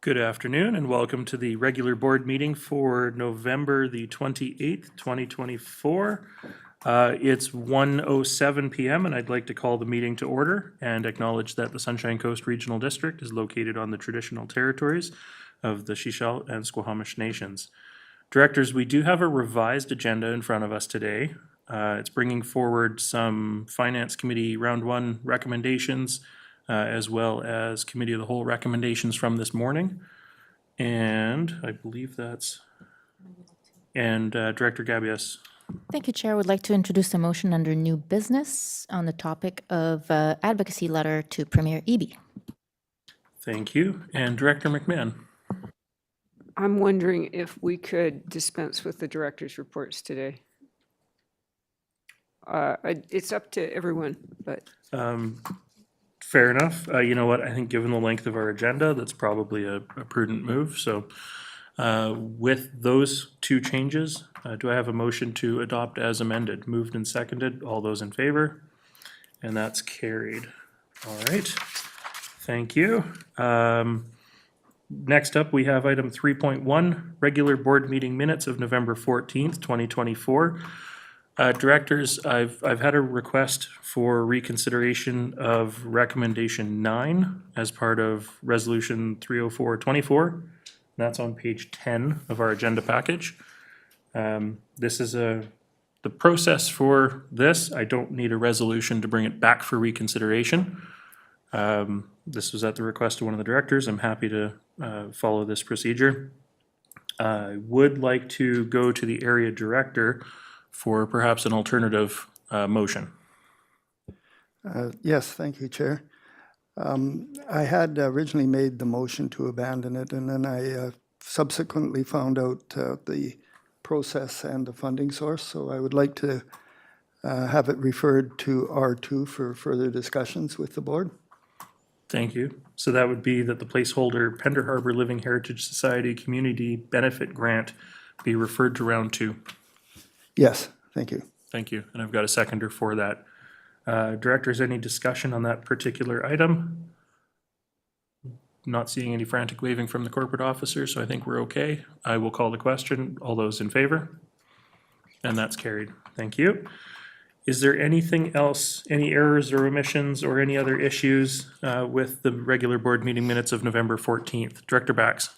Good afternoon and welcome to the regular board meeting for November the 28th, 2024. It's 1:07 p.m. and I'd like to call the meeting to order and acknowledge that the Sunshine Coast Regional District is located on the traditional territories of the Shishel and Squamish Nations. Directors, we do have a revised agenda in front of us today. It's bringing forward some Finance Committee Round 1 recommendations, as well as Committee of the Whole recommendations from this morning. And I believe that's, and Director Gabias. Thank you, Chair. I would like to introduce a motion under new business on the topic of advocacy letter to Premier Eby. Thank you. And Director McMahon. I'm wondering if we could dispense with the director's reports today. It's up to everyone, but. Fair enough. You know what? I think given the length of our agenda, that's probably a prudent move. So with those two changes, do I have a motion to adopt as amended? Moved and seconded. All those in favor? And that's carried. All right. Thank you. Next up, we have item 3.1, regular board meeting minutes of November 14th, 2024. Directors, I've had a request for reconsideration of recommendation 9 as part of resolution 30424. That's on page 10 of our agenda package. This is the process for this. I don't need a resolution to bring it back for reconsideration. This was at the request of one of the directors. I'm happy to follow this procedure. I would like to go to the area director for perhaps an alternative motion. Yes, thank you, Chair. I had originally made the motion to abandon it, and then I subsequently found out the process and the funding source, so I would like to have it referred to R2 for further discussions with the board. Thank you. So that would be that the placeholder Pender Harbor Living Heritage Society Community Benefit Grant be referred to round 2. Yes, thank you. Thank you. And I've got a seconder for that. Directors, any discussion on that particular item? Not seeing any frantic waving from the corporate officer, so I think we're okay. I will call the question. All those in favor? And that's carried. Thank you. Is there anything else, any errors or omissions or any other issues with the regular board meeting minutes of November 14th? Director Bax.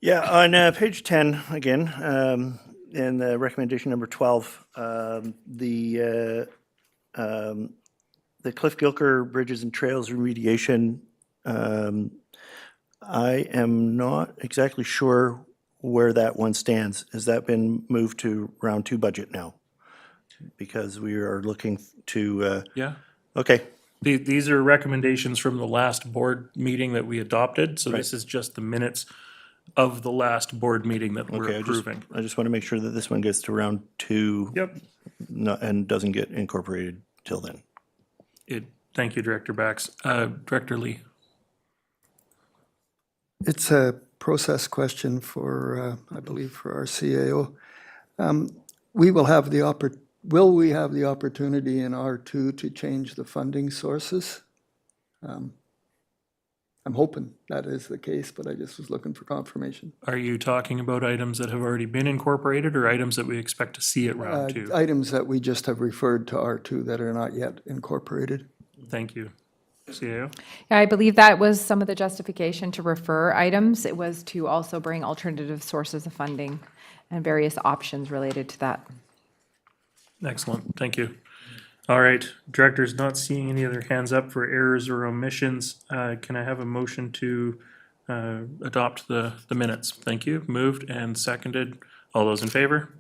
Yeah, on page 10 again, in the recommendation number 12, the Cliff Gilker Bridges and Trails remediation, I am not exactly sure where that one stands. Has that been moved to round 2 budget now? Because we are looking to... Yeah. Okay. These are recommendations from the last board meeting that we adopted, so Right. this is just the minutes of the last board meeting that we're approving. I just want to make sure that this one gets to round 2 Yep. and doesn't get incorporated till then. Thank you, Director Bax. Director Lee. It's a process question for, I believe, for our CAO. Will we have the opportunity in R2 to change the funding sources? I'm hoping that is the case, but I just was looking for confirmation. Are you talking about items that have already been incorporated or items that we expect to see at round 2? Items that we just have referred to R2 that are not yet incorporated. Thank you. CAO? Yeah, I believe that was some of the justification to refer items. It was to also bring alternative sources of funding and various options related to that. Excellent. Thank you. All right. Directors, not seeing any other hands up for errors or omissions. Can I have a motion to adopt the minutes? Thank you. Moved and seconded. All those in favor?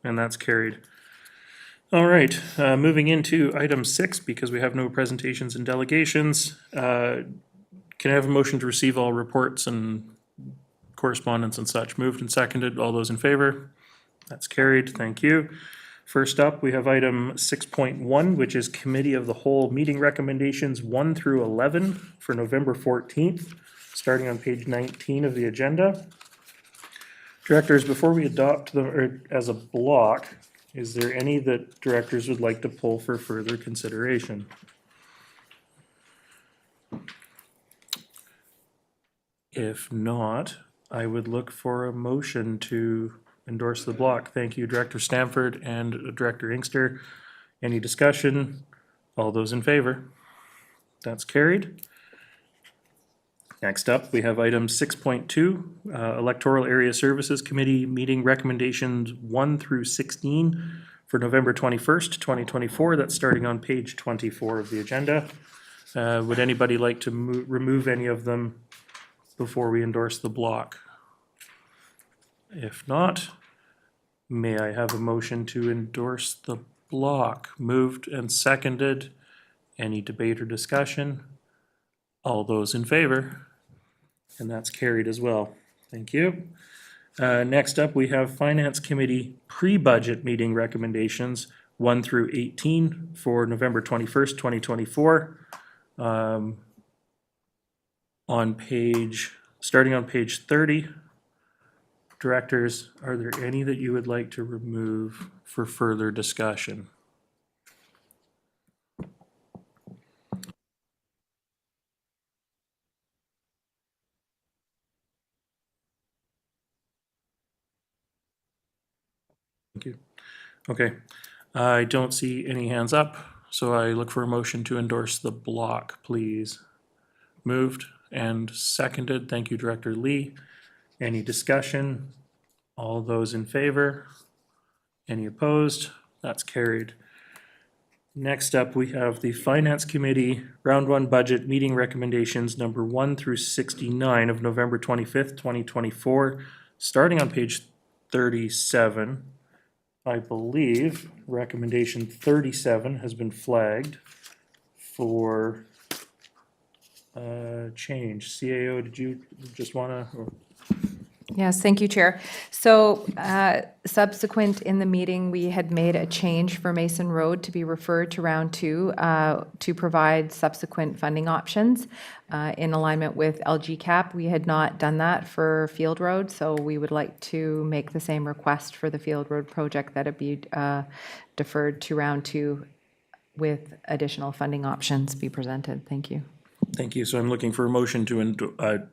And that's carried. All right. Moving into item 6, because we have no presentations and delegations. Can I have a motion to receive all reports and correspondence and such? Moved and seconded. All those in favor? That's carried. Thank you. First up, we have item 6.1, which is Committee of the Whole meeting recommendations 1 through 11 for November 14th, starting on page 19 of the agenda. Directors, before we adopt them as a block, is there any that directors would like to pull for further consideration? If not, I would look for a motion to endorse the block. Thank you, Director Stamford and Director Inkster. Any discussion? All those in favor? That's carried. Next up, we have item 6.2, Electoral Area Services Committee meeting recommendations 1 through 16 for November 21st, 2024. That's starting on page 24 of the agenda. Would anybody like to remove any of them before we endorse the block? If not, may I have a motion to endorse the block? Moved and seconded. Any debate or discussion? All those in favor? And that's carried as well. Thank you. Next up, we have Finance Committee pre-budget meeting recommendations 1 through 18 for November 21st, 2024. Starting on page 30. Directors, are there any that you would like to remove for further discussion? Thank you. Okay, I don't see any hands up, so I look for a motion to endorse the block, please. Moved and seconded. Thank you, Director Lee. Any discussion? All those in favor? Any opposed? That's carried. Next up, we have the Finance Committee Round 1 Budget Meeting Recommendations number 1 through 69 of November 25th, 2024, starting on page 37. I believe recommendation 37 has been flagged for change. CAO, did you just want to? Yes, thank you, Chair. So subsequent in the meeting, we had made a change for Mason Road to be referred to round 2 to provide subsequent funding options in alignment with LGCAP. We had not done that for Field Road, so we would like to make the same request for the Field Road project, that it be deferred to round 2 with additional funding options be presented. Thank you. Thank you. So I'm looking for a motion to,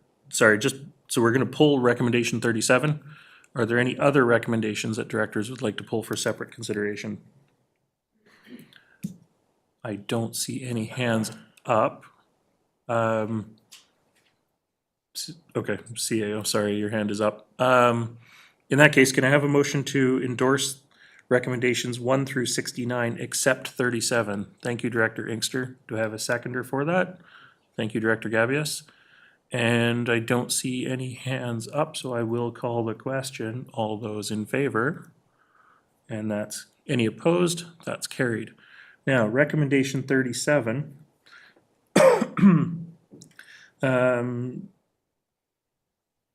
so we're going to pull recommendation 37. Are there any other recommendations that directors would like to pull for separate consideration? I don't see any hands up. Okay, CAO, sorry, your hand is up. In that case, can I have a motion to endorse recommendations 1 through 69 except 37? Thank you, Director Inkster. Do I have a seconder for that? Thank you, Director Gabius. And I don't see any hands up, so I will call the question. All those in favor? And that's any opposed? That's carried. Now, recommendation 37.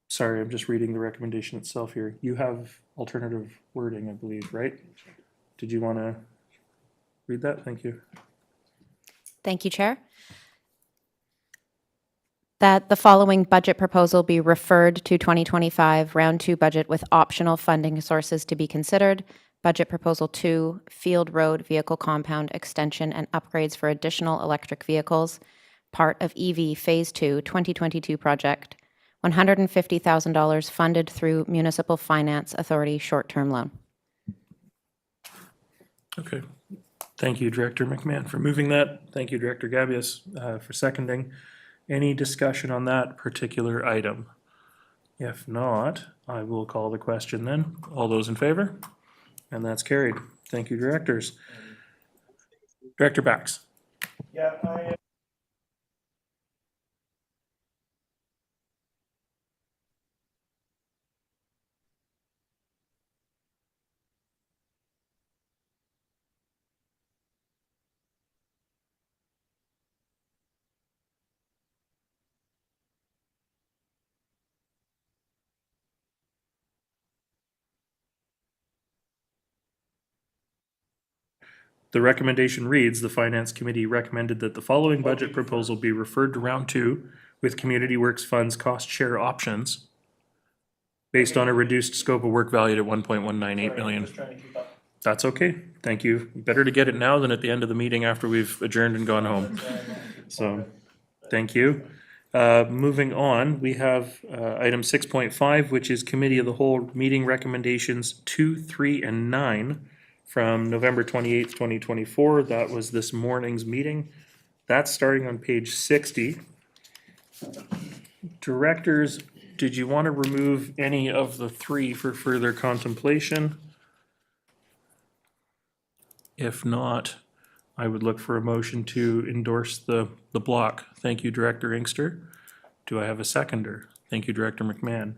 Sorry, I'm just reading the recommendation itself here. You have alternative wording, I believe, right? Did you want to read that? Thank you. Thank you, Chair. That the following budget proposal be referred to 2025 Round 2 budget with optional funding sources to be considered. Budget Proposal 2, Field Road Vehicle Compound Extension and Upgrades for Additional Electric Vehicles, part of EV Phase 2 2022 project, $150,000 funded through Municipal Finance Authority short-term loan. Okay. Thank you, Director McMahon, for moving that. Thank you, Director Gabius, for seconding. Any discussion on that particular item? If not, I will call the question then. All those in favor? And that's carried. Thank you, directors. Director Bax. Yeah, The recommendation reads, the Finance Committee recommended that the following budget proposal be referred to round 2 with Community Works Funds cost share options based on a reduced scope of work valued at 1.198 million. That's okay. Thank you. Better to get it now than at the end of the meeting after we've adjourned and gone home. So, thank you. Moving on, we have item 6.5, which is Committee of the Whole Meeting Recommendations 2, 3, and 9 from November 28th, 2024. That was this morning's meeting. That's starting on page 60. Directors, did you want to remove any of the three for further contemplation? If not, I would look for a motion to endorse the block. Thank you, Director Inkster. Do I have a seconder? Thank you, Director McMahon.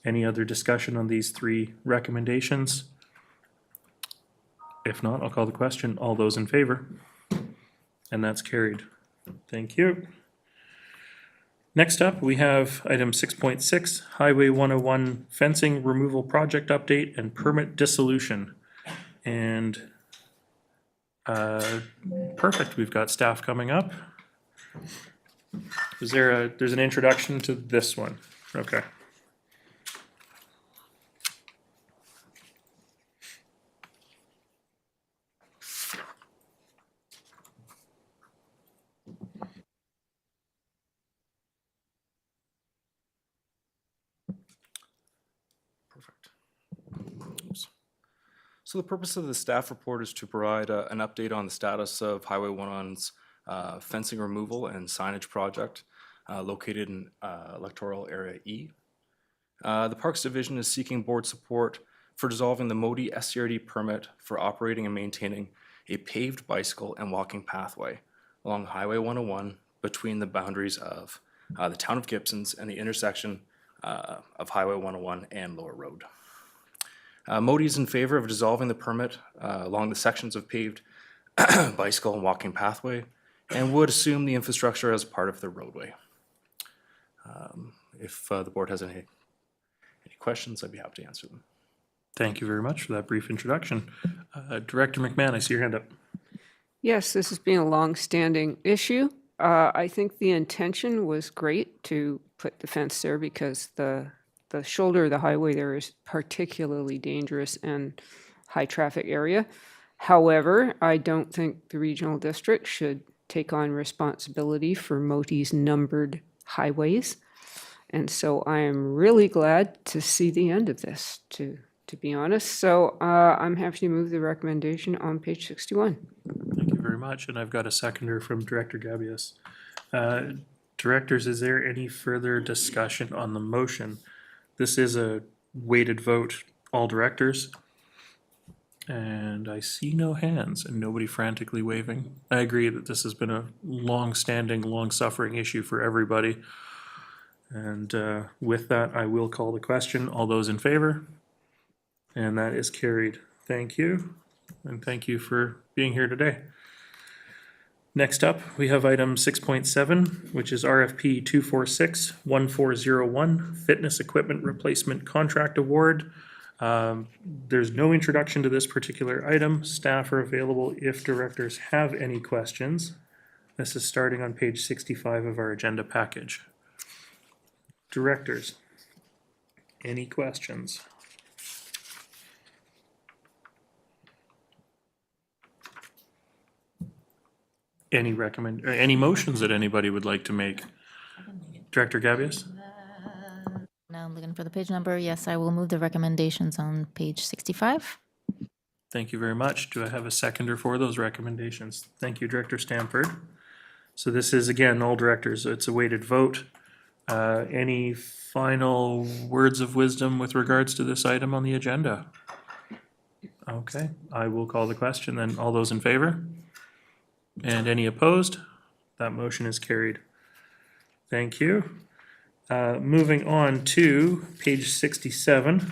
Any other discussion on these three recommendations? If not, I'll call the question. All those in favor? And that's carried. Thank you. Next up, we have item 6.6, Highway 101 fencing removal project update and permit dissolution. And perfect, we've got staff coming up. There's an introduction to this one? Okay. Perfect. Oops. So the purpose of the staff report is to provide an update on the status of Highway 101's fencing removal and signage project located in electoral area E. The Parks Division is seeking board support for dissolving the Modi SCRD permit for operating and maintaining a paved bicycle and walking pathway along Highway 101 between the boundaries of the town of Gibsons and the intersection of Highway 101 and Lower Road. Modi is in favor of dissolving the permit along the sections of paved bicycle and walking pathway and would assume the infrastructure as part of the roadway. If the board has any questions, I'd be happy to answer them. Thank you very much for that brief introduction. Director McMahon, I see your hand up. Yes, this has been a long-standing issue. I think the intention was great to put the fence there because the shoulder of the highway there is particularly dangerous and high-traffic area. However, I don't think the regional district should take on responsibility for Modi's numbered highways. And so I am really glad to see the end of this, to be honest. So I'm happy to move the recommendation on page 61. Thank you very much, and I've got a seconder from Director Gabius. Directors, is there any further discussion on the motion? This is a weighted vote, all directors. And I see no hands and nobody frantically waving. I agree that this has been a long-standing, long-suffering issue for everybody. And with that, I will call the question. All those in favor? And that is carried. Thank you. And thank you for being here today. Next up, we have item 6.7, which is RFP 246-1401, Fitness Equipment Replacement Contract Award. There's no introduction to this particular item. Staff are available if directors have any questions. This is starting on page 65 of our agenda package. Directors, any questions? Any motions that anybody would like to make? Director Gabius? Now I'm looking for the page number. Yes, I will move the recommendations on page 65. Thank you very much. Do I have a seconder for those recommendations? Thank you, Director Stamford. So this is, again, all directors. It's a weighted vote. Any final words of wisdom with regards to this item on the agenda? Okay, I will call the question then. All those in favor? And any opposed? That motion is carried. Thank you. Moving on to page 67,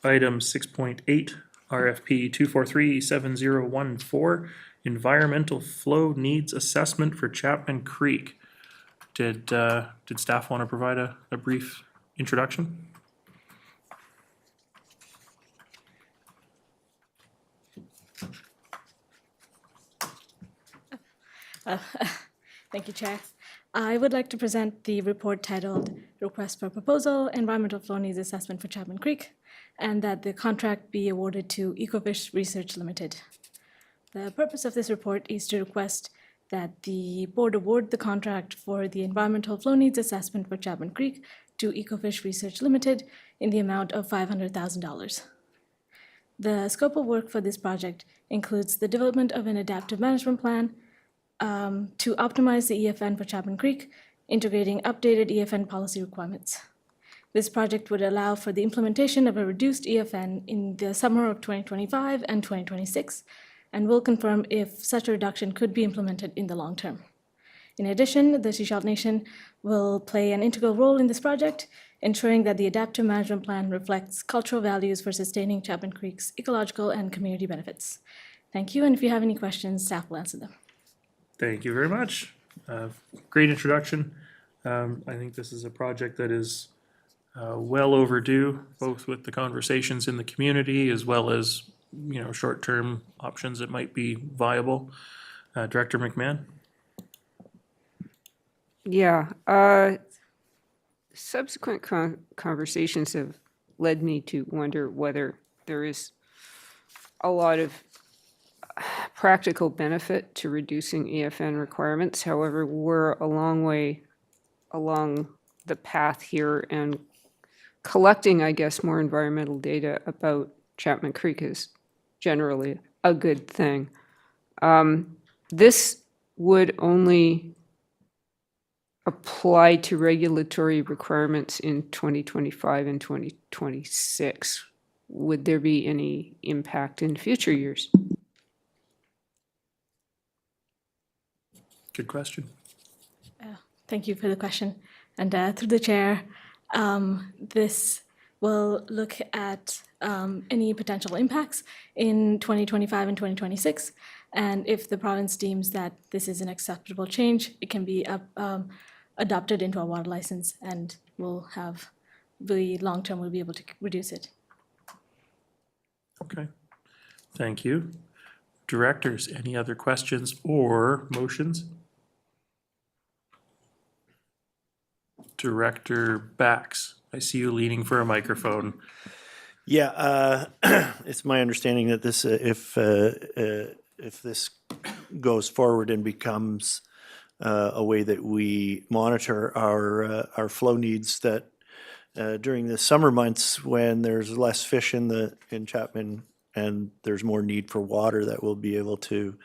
item 6.8, RFP 243-7014, Environmental Flow Needs Assessment for Chapman Creek. Did staff want to provide a brief introduction? Thank you, Chair. I would like to present the report titled Request for Proposal, Environmental Flow Needs Assessment for Chapman Creek, and that the contract be awarded to Ecofish Research Limited. The purpose of this report is to request that the board award the contract for the environmental flow needs assessment for Chapman Creek to Ecofish Research Limited in the amount of $500,000. The scope of work for this project includes the development of an adaptive management plan to optimize the EFN for Chapman Creek, integrating updated EFN policy requirements. This project would allow for the implementation of a reduced EFN in the summer of 2025 and 2026, and will confirm if such a reduction could be implemented in the long term. In addition, the Sechelt Nation will play an integral role in this project, ensuring that the adaptive management plan reflects cultural values for sustaining Chapman Creek's ecological and community benefits. Thank you, and if you have any questions, staff will answer them. Thank you very much. Great introduction. I think this is a project that is well overdue, both with the conversations in the community as well as, short-term options that might be viable. Director McMahon? Yeah, subsequent conversations have led me to wonder whether there is a lot of practical benefit to reducing EFN requirements. However, we're a long way along the path here, and collecting, I guess, more environmental data about Chapman Creek is generally a good thing. This would only apply to regulatory requirements in 2025 and 2026. Would there be any impact in future years? Good question. Thank you for the question. And through the chair, this will look at any potential impacts in 2025 and 2026. And if the province deems that this is an acceptable change, it can be adopted into a water license, and we'll have the long term, we'll be able to reduce it. Okay. Thank you. Directors, any other questions or motions? Director Bax, I see you leaning for a microphone. Yeah, it's my understanding that this, if this goes forward and becomes a way that we monitor our flow needs, that during the summer months when there's less fish in Chapman and there's more need for water, that we'll be able to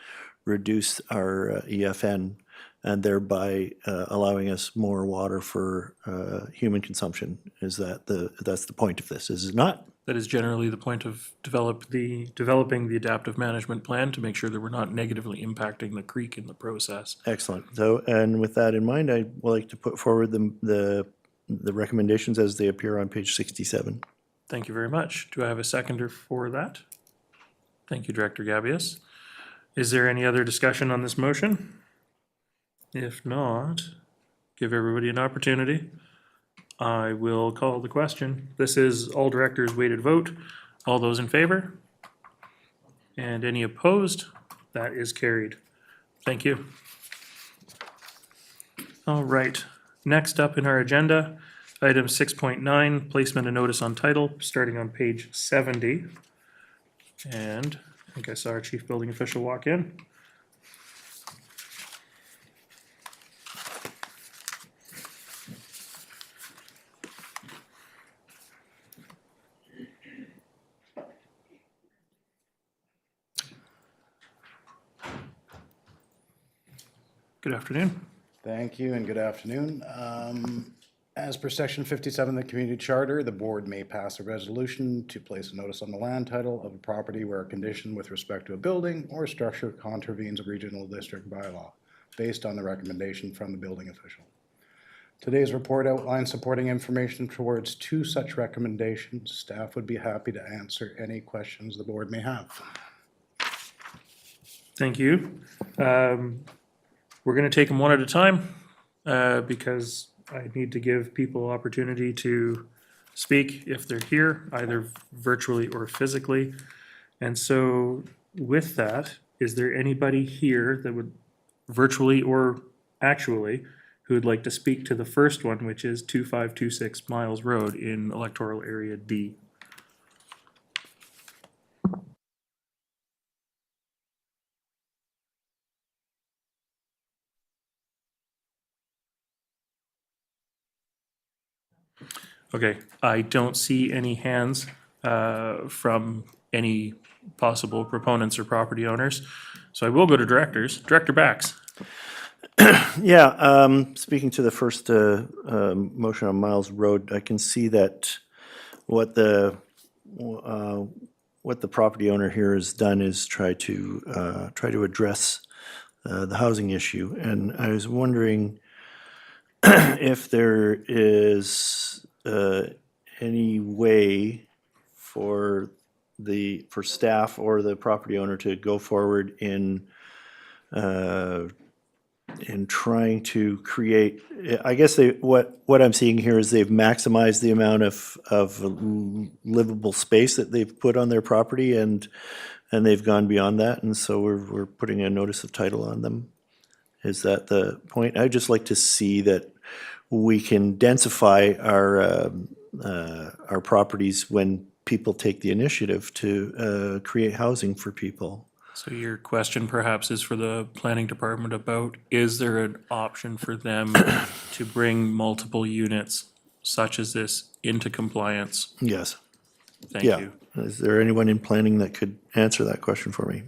reduce our EFN and thereby allowing us more water for human consumption. Is that's the point of this, is it not? That is generally the point of developing the adaptive management plan, to make sure that we're not negatively impacting the creek in the process. Excellent. So, and with that in mind, I would like to put forward the recommendations as they appear on page 67. Thank you very much. Do I have a seconder for that? Thank you, Director Gabius. Is there any other discussion on this motion? If not, give everybody an opportunity. I will call the question. This is all directors weighted vote. All those in favor? And any opposed? That is carried. Thank you. All right. Next up in our agenda, item 6.9, placement of notice on title, starting on page 70. And I think I saw our chief building official walk in. Good afternoon. Thank you and good afternoon. As per section 57 of the community charter, the board may pass a resolution to place a notice on the land title of a property where a condition with respect to a building or structure contravenes a regional district bylaw based on the recommendation from the building official. Today's report outlines supporting information towards 2 such recommendations. Staff would be happy to answer any questions the board may have. Thank you. We're going to take them one at a time because I need to give people opportunity to speak if they're here, either virtually or physically. And so with that, is there anybody here that would virtually or actually who would like to speak to the first one, which is 2526 Miles Road in electoral area D? Okay, I don't see any hands from any possible proponents or property owners. So I will go to directors. Director Bax. Yeah, speaking to the first motion on Miles Road, I can see that what the property owner here has done is try to address the housing issue. And I was wondering if there is any way for staff or the property owner to go forward in trying to create, I guess what I'm seeing here is they've maximized the amount of livable space that they've put on their property, and they've gone beyond that, and so we're putting a notice of title on them. Is that the point? I'd just like to see that we can densify our properties when people take the initiative to create housing for people. So your question perhaps is for the planning department about, is there an option for them to bring multiple units such as this into compliance? Yes. Thank Yeah. you. Is there anyone in planning that could answer that question for me?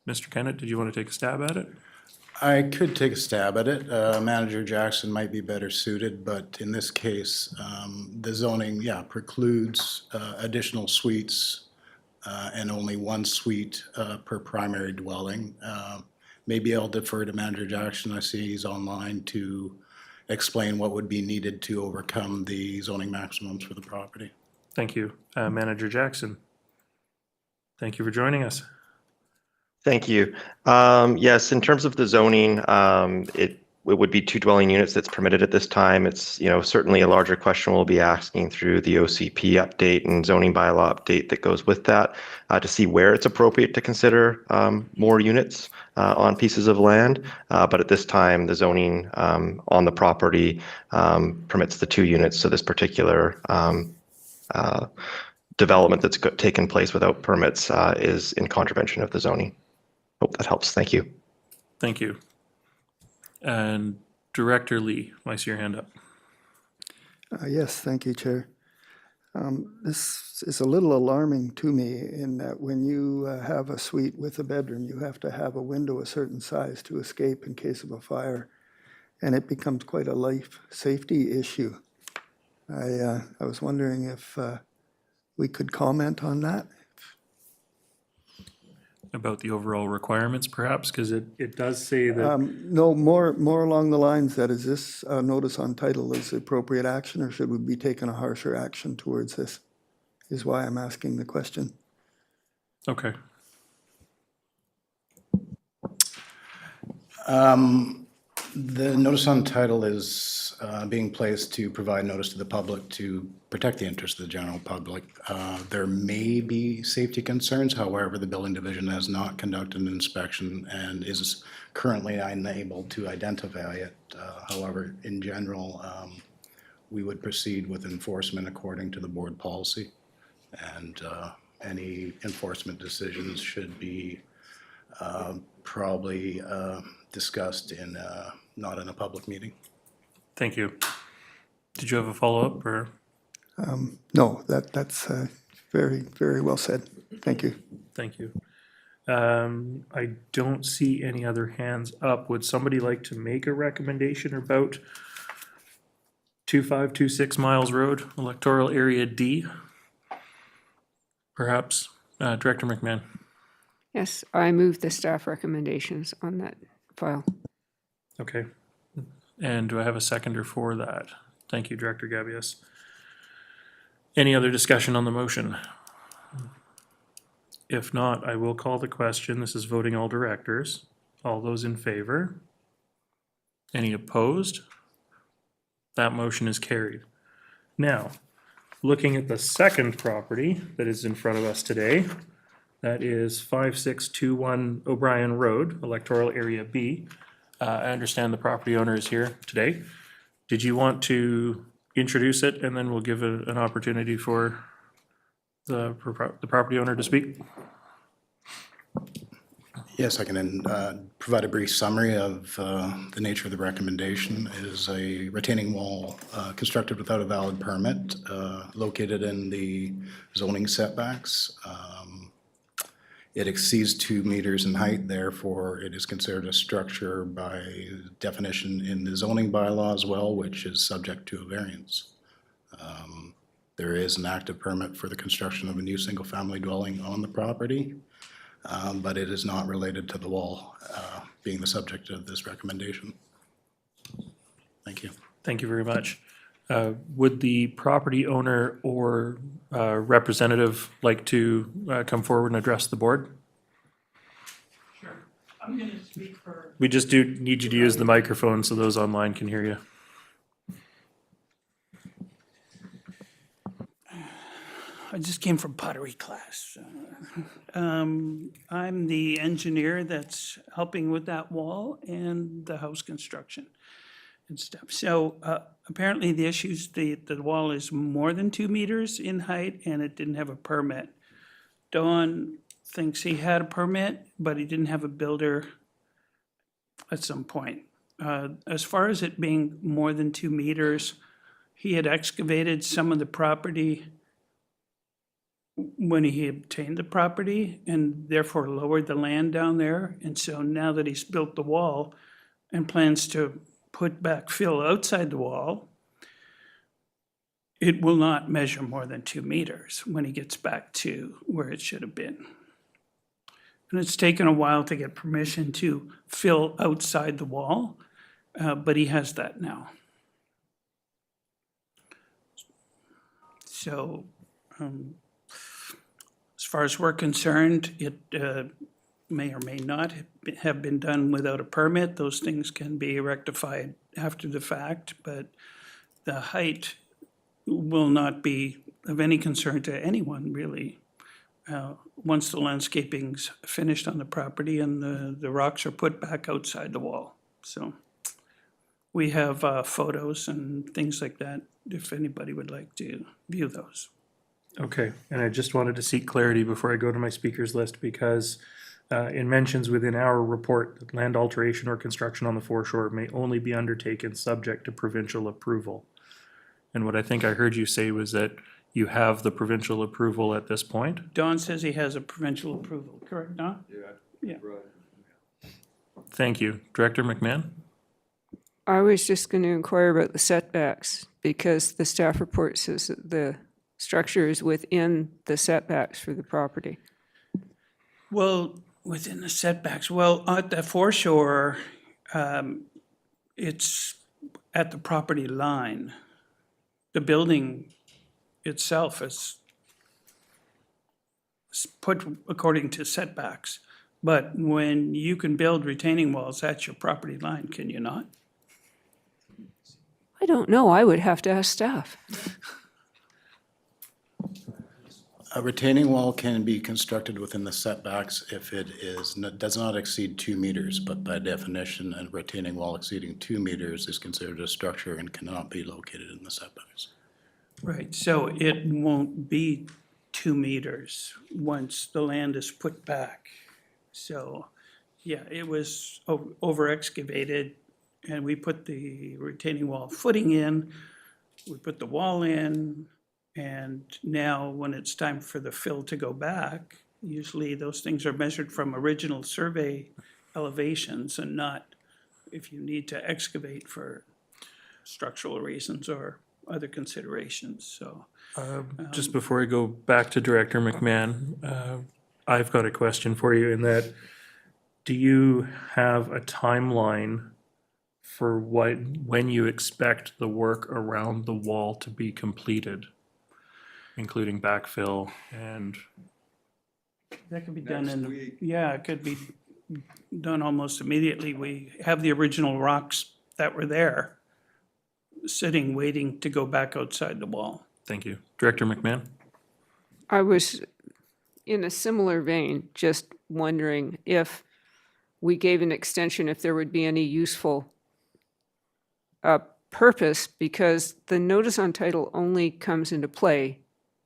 Mr. Kennett, did you want to take a stab at it? I could take a stab at it. Manager Jackson might be better suited, but in this case, the zoning, precludes additional suites and only one suite per primary dwelling. Maybe I'll defer to Manager Jackson. I see he's online to explain what would be needed to overcome the zoning maximums for the property. Thank you. Manager Jackson. Thank you for joining us. Thank you. Yes, in terms of the zoning, it would be 2 dwelling units that's permitted at this time. It's, certainly a larger question we'll be asking through the OCP update and zoning bylaw update that goes with that to see where it's appropriate to consider more units on pieces of land. But at this time, the zoning on the property permits the 2 units. So this particular development that's taken place without permits is in contravention of the zoning. Hope that helps. Thank you. Thank you. And Director Lee, I see your hand up. Yes, thank you, Chair. This is a little alarming to me in that when you have a suite with a bedroom, you have to have a window a certain size to escape in case of a fire, and it becomes quite a life safety issue. I was wondering if we could comment on that. About the overall requirements perhaps, because it does say that, No, more along the lines that is this notice on title is appropriate action, or should we be taking a harsher action towards this, is why I'm asking the question. okay. The notice on title is being placed to provide notice to the public to protect the interests of the general public. There may be safety concerns, however, the building division has not conducted an inspection and is currently unable to identify it. However, in general, we would proceed with enforcement according to the board policy, and any enforcement decisions should be probably discussed in not in a public meeting. Thank you. Did you have a follow-up or? No, that's very, very well said. Thank you. Thank you. I don't see any other hands up. Would somebody like to make a recommendation about 2526 Miles Road, electoral area D? Perhaps, Director McMahon. Yes, I move the staff recommendations on that file. Okay. And do I have a seconder for that? Thank you, Director Gabius. Any other discussion on the motion? If not, I will call the question. This is voting all directors. All those in favor? Any opposed? That motion is carried. Now, looking at the second property that is in front of us today, that is 5621 O'Brien Road, electoral area B. I understand the property owner is here today. Did you want to introduce it, and then we'll give an opportunity for the property owner to speak? Yes, I can provide a brief summary of the nature of the recommendation. It is a retaining wall constructed without a valid permit, located in the zoning setbacks. It exceeds 2 meters in height, therefore it is considered a structure by definition in the zoning bylaw as well, which is subject to a variance. There is an active permit for the construction of a new single-family dwelling on the property, but it is not related to the wall being the subject of this recommendation. Thank you. Thank you very much. Would the property owner or representative like to come forward and address the board? Sure. I'm going to speak for. We just do need you to use the microphone so those online can hear you. I just came from pottery class. I'm the engineer that's helping with that wall and the house construction and stuff. So apparently the issues, the wall is more than 2 meters in height and it didn't have a permit. Don thinks he had a permit, but he didn't have a builder at some point. As far as it being more than 2 meters, he had excavated some of the property when he obtained the property and therefore lowered the land down there. And so now that he's built the wall and plans to put back fill outside the wall, it will not measure more than 2 meters when he gets back to where it should have been. And it's taken a while to get permission to fill outside the wall, but he has that now. So, as far as we're concerned, it may or may not have been done without a permit. Those things can be rectified after the fact, but the height will not be of any concern to anyone, really. Once the landscaping's finished on the property and the rocks are put back outside the wall. So we have photos and things like that, if anybody would like to view those. Okay, and I just wanted to seek clarity before I go to my speakers list because it mentions within our report that land alteration or construction on the foreshore may only be undertaken subject to provincial approval. And what I think I heard you say was that you have the provincial approval at this point? Don says he has a provincial approval, correct, Don? Yeah. Thank you. Director McMahon? I was just going to inquire about the setbacks because the staff report says that the structure is within the setbacks for the property. Well, within the setbacks, well, at the foreshore, it's at the property line. The building itself is put according to setbacks. But when you can build retaining walls at your property line, can you not? I don't know. I would have to ask staff. A retaining wall can be constructed within the setbacks if it does not exceed 2 meters, but by definition, a retaining wall exceeding 2 meters is considered a structure and cannot be located in the setbacks. Right, so it won't be 2 meters once the land is put back. So, yeah, it was over excavated and we put the retaining wall footing in, we put the wall in, and now when it's time for the fill to go back, usually those things are measured from original survey elevations and not if you need to excavate for structural reasons or other considerations, so. Just before I go back to Director McMahon, I've got a question for you in that, do you have a timeline for when you expect the work around the wall to be completed, including backfill and? That could be done yeah, it could be done almost immediately. We have the original rocks that were there, sitting, waiting to go back outside the wall. Thank you. Director McMahon? I was in a similar vein, just wondering if we gave an extension, if there would be any useful purpose, because the notice on title only comes into play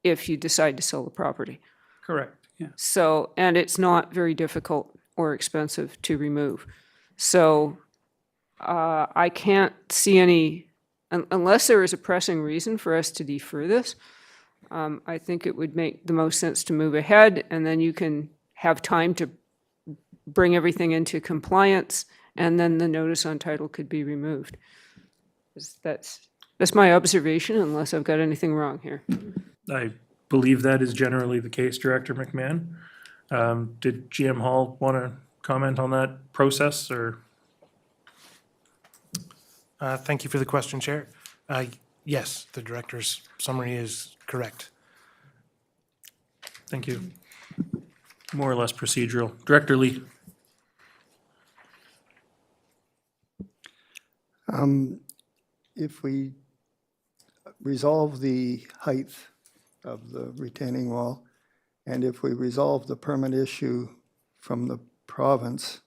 if you decide to sell the property. Correct, yeah. So, and it's not very difficult or expensive to remove. So I can't see any, unless there is a pressing reason for us to defer this, I think it would make the most sense to move ahead, and then you can have time to bring everything into compliance, and then the notice on title could be removed. That's my observation, unless I've got anything wrong here. I believe that is generally the case, Director McMahon. Did GM Hall want to comment on that process, or? Thank you for the question, Chair. Yes, the director's summary is correct. Thank you. More or less procedural. Director Lee. If we resolve the height of the retaining wall, and if we resolve the permit issue from the province,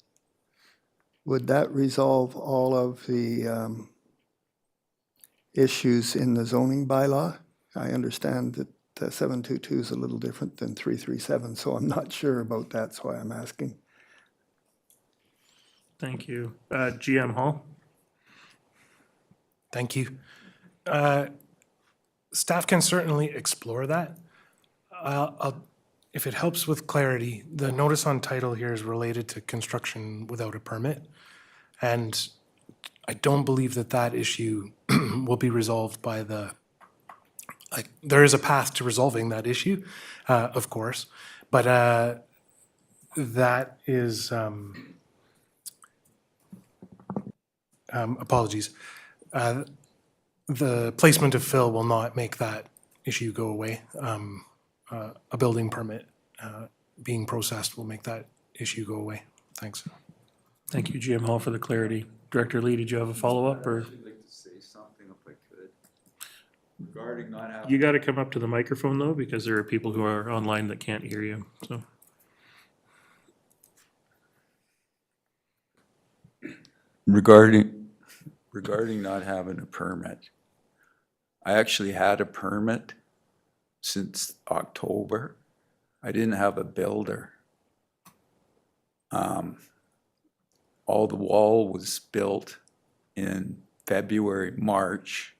would that resolve all of the issues in the zoning bylaw? I understand that 722 is a little different than 337, so I'm not sure about that, that's why I'm asking. Thank you. GM Hall. Thank you. Staff can certainly explore that. If it helps with clarity, the notice on title here is related to construction without a permit. And I don't believe that that issue will be resolved by there is a path to resolving that issue, of course, but that is, apologies. The placement of fill will not make that issue go away. A building permit being processed will make that issue go away. Thanks. Thank you, GM Hall, for the clarity. Director Lee, did you have a follow-up, or? I'd like to say something if I could. Regarding not having. You got to come up to the microphone, though, because there are people who are online that can't hear you, so. Regarding not having a permit. I actually had a permit since October. I didn't have a builder. All the wall was built in February, March.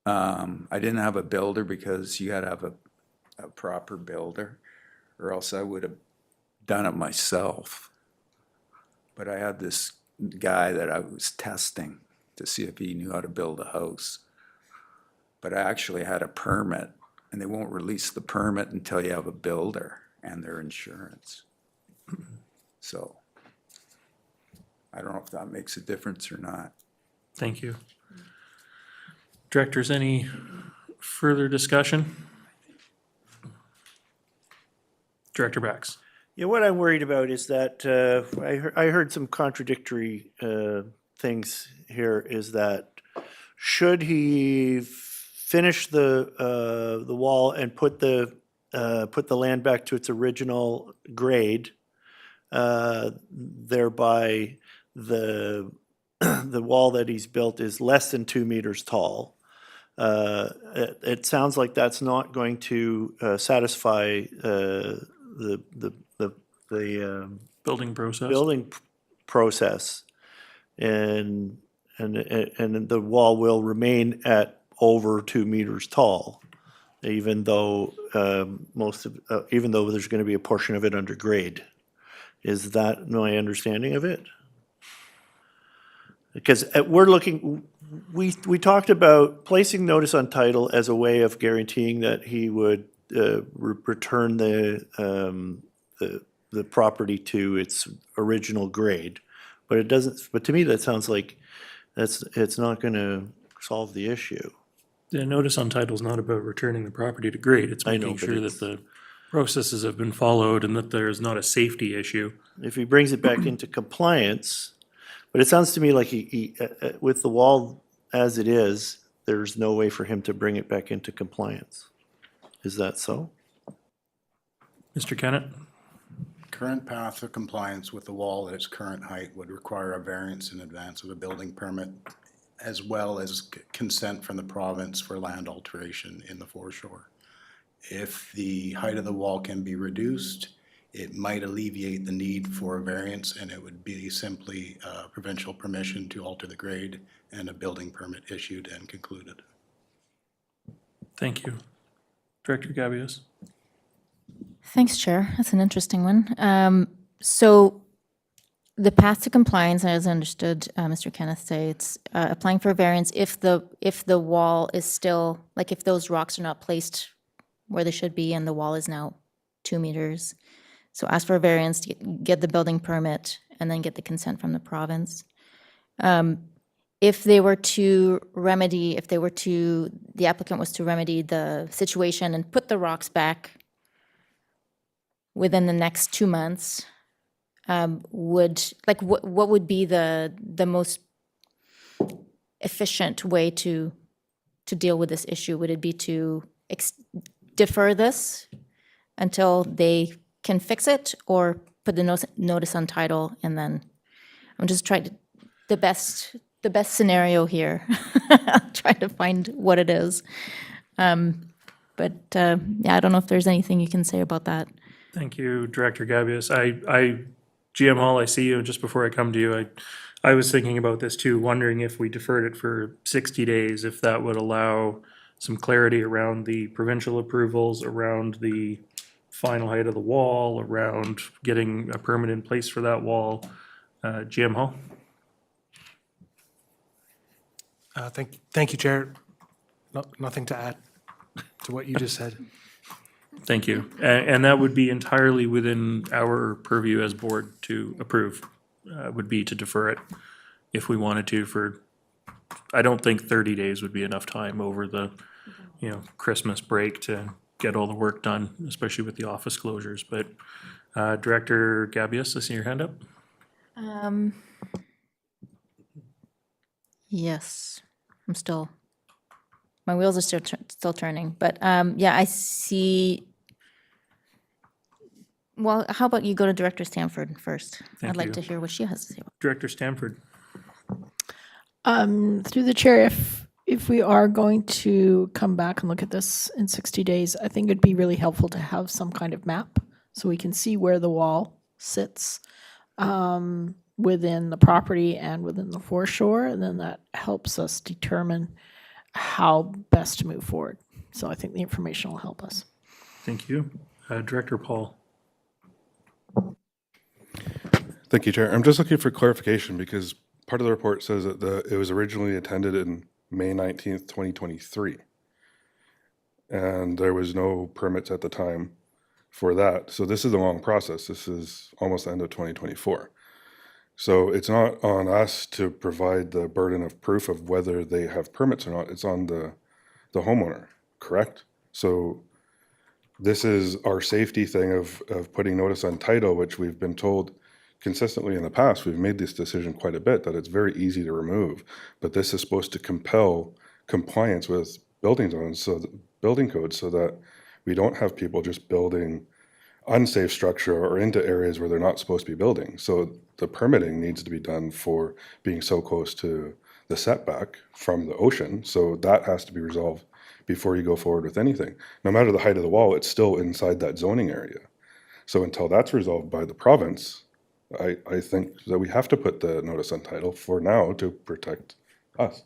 I didn't have a builder because you gotta have a proper builder, or else I would have done it myself. But I had this guy that I was testing to see if he knew how to build a house. But I actually had a permit, and they won't release the permit until you have a builder and their insurance. So I don't know if that makes a difference or not. Thank you. Directors, any further discussion? Director Bax. Yeah, what I'm worried about is that I heard some contradictory things here. Is that should he finish the wall and put the land back to its original grade, thereby the wall that he's built is less than 2 meters tall. It sounds like that's not going to satisfy the Building process. process, and the wall will remain at over 2 meters tall, even though even though there's going to be a portion of it under grade. Is that my understanding of it? Because we're looking, we talked about placing notice on title as a way of guaranteeing that he would return the property to its original grade, but it doesn't. But to me, that sounds like it's not going to solve the issue. The notice on title is not about returning the property to grade. It's making sure that the processes have been followed and that there is not a safety issue. If he brings it back into compliance, but it sounds to me like he with the wall as it is, there's no way for him to bring it back into compliance. Is that so? Mr. Kennett? Current path of compliance with the wall at its current height would require a variance in advance of a building permit, as well as consent from the province for land alteration in the foreshore. If the height of the wall can be reduced it might alleviate the need for a variance, and it would be simply provincial permission to alter the grade and a building permit issued and concluded. Thank you. Director Gabius. Thanks, Chair. That's an interesting one. So the path to compliance, as I understood Mr. Kenneth say, it's applying for a variance if the wall is still, like if those rocks are not placed where they should be and the wall is now 2 meters. So ask for a variance to get the building permit and then get the consent from the province. If they were to remedy, the applicant was to remedy the situation and put the rocks back within the next 2 months, what would be the most efficient way to deal with this issue? Would it be to defer this until they can fix it, or put the notice on title and then, I'm just trying to, the best scenario here. Trying to find what it is. Yeah, I don't know if there's anything you can say about that. Thank you, Director Gabius. GM Hall, I see you. Just before I come to you, I was thinking about this too, wondering if we deferred it for 60 days, if that would allow some clarity around the provincial approvals, around the final height of the wall, around getting a permit in place for that wall. GM Hall? Thank you, Chair. Nothing to add to what you just said. Thank you. And that would be entirely within our purview as board to approve, would be to defer it if we wanted to for, I don't think 30 days would be enough time over the, Christmas break to get all the work done, especially with the office closures. But Director Gabius, I see your hand up. Yes, my wheels are still turning, but yeah, I see. Well, how about you go to Director Stanford first? I'd like you. to hear what she has to say about Director Stanford. Through the chair, if we are going to come back and look at this in 60 days, I think it'd be really helpful to have some kind of map so we can see where the wall sits within the property and within the foreshore, and then that helps us determine how best to move forward. So I think the information will help us. Thank you. Director Paul. Thank you, Chair. I'm just looking for clarification because part of the report says that it was originally attended in May 19th, 2023. And there was no permits at the time for that. So this is a long process. This is almost the end of 2024. So it's not on us to provide the burden of proof of whether they have permits or not. It's on the homeowner, correct? So this is our safety thing of putting notice on title, which we've been told consistently in the past. We've made this decision quite a bit, that it's very easy to remove. But this is supposed to compel compliance with building zones, so building codes, so that we don't have people just building unsafe structure or into areas where they're not supposed to be building. So the permitting needs to be done for being so close to the setback from the ocean. So that has to be resolved before you go forward with anything. No matter the height of the wall, it's still inside that zoning area. So until that's resolved by the province, I think that we have to put the notice on title for now to protect us.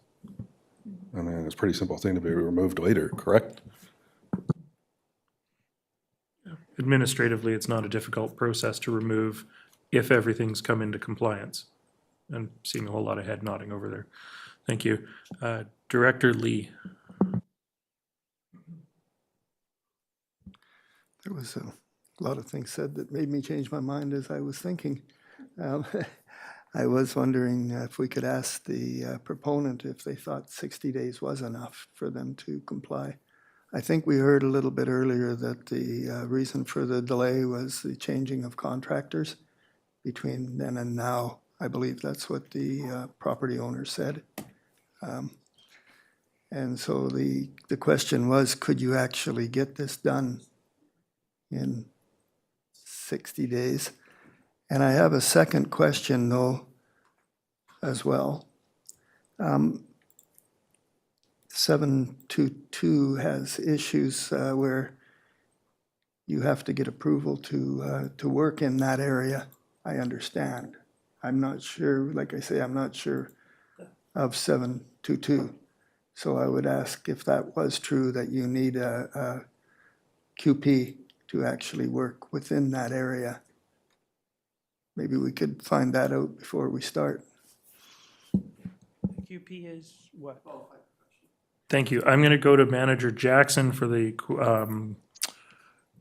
I mean, it's a pretty simple thing to be removed later, correct? Administratively, it's not a difficult process to remove if everything's come into compliance. I'm seeing a whole lot of head nodding over there. Thank you. Director Lee. There was a lot of things said that made me change my mind as I was thinking. I was wondering if we could ask the proponent if they thought 60 days was enough for them to comply. I think we heard a little bit earlier that the reason for the delay was the changing of contractors between then and now. I believe that's what the property owner said. And so the question was, could you actually get this done in 60 days? And I have a second question, though, as well. 722 has issues where you have to get approval to work in that area, I understand. I'm not sure, like I say, I'm not sure of 722. So I would ask if that was true, that you need a QP to actually work within that area. Maybe we could find that out before we start. QP is what? Thank you. I'm going to go to Manager Jackson for the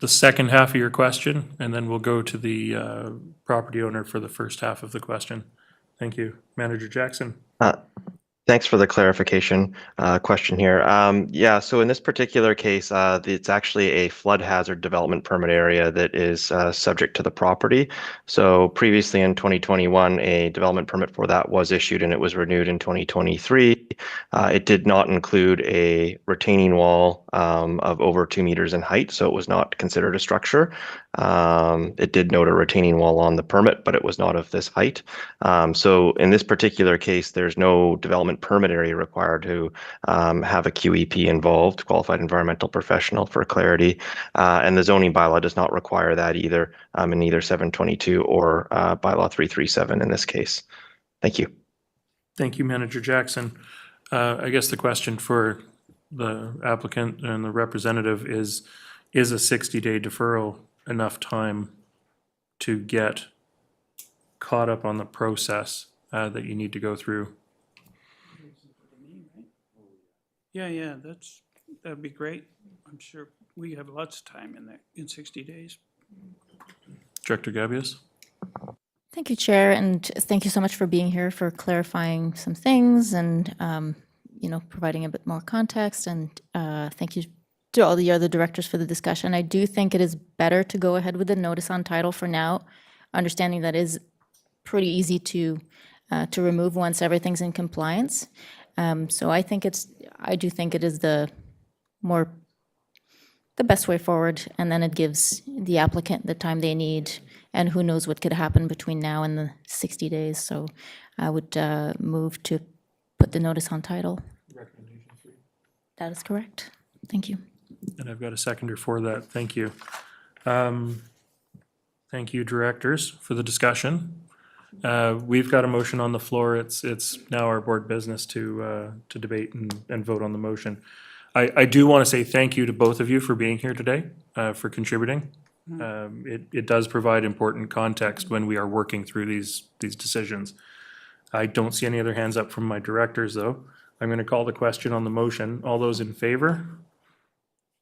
second half of your question, and then we'll go to the property owner for the first half of the question. Thank you. Manager Jackson. Thanks for the clarification question here. Yeah, so in this particular case, it's actually a flood hazard development permit area that is subject to the property. So previously in 2021, a development permit for that was issued and it was renewed in 2023. It did not include a retaining wall of over 2 meters in height, so it was not considered a structure. It did note a retaining wall on the permit, but it was not of this height. So in this particular case, there's no development permit area required to have a QEP involved, qualified environmental professional, for clarity. And the zoning bylaw does not require that either in either 722 or bylaw 337 in this case. Thank you. Thank you, Manager Jackson. I guess the question for the applicant and the representative is a 60-day deferral enough time to get caught up on the process that you need to go through? Yeah, that'd be great. I'm sure we have lots of time in that, in 60 days. Director Gabius? Thank you, Chair, and thank you so much for being here, for clarifying some things and, providing a bit more context. And thank you to all the other directors for the discussion. I do think it is better to go ahead with the notice on title for now, understanding that is pretty easy to remove once everything's in compliance. So I do think it is the best way forward, and then it gives the applicant the time they need, and who knows what could happen between now and the 60 days. So I would move to put the notice on title. That is correct. Thank you. And I've got a seconder for that. Thank you. Thank you, directors, for the discussion. We've got a motion on the floor. It's now our board business to debate and vote on the motion. I do want to say thank you to both of you for being here today, for contributing. It does provide important context when we are working through these decisions. I don't see any other hands up from my directors, though. I'm going to call the question on the motion. All those in favor?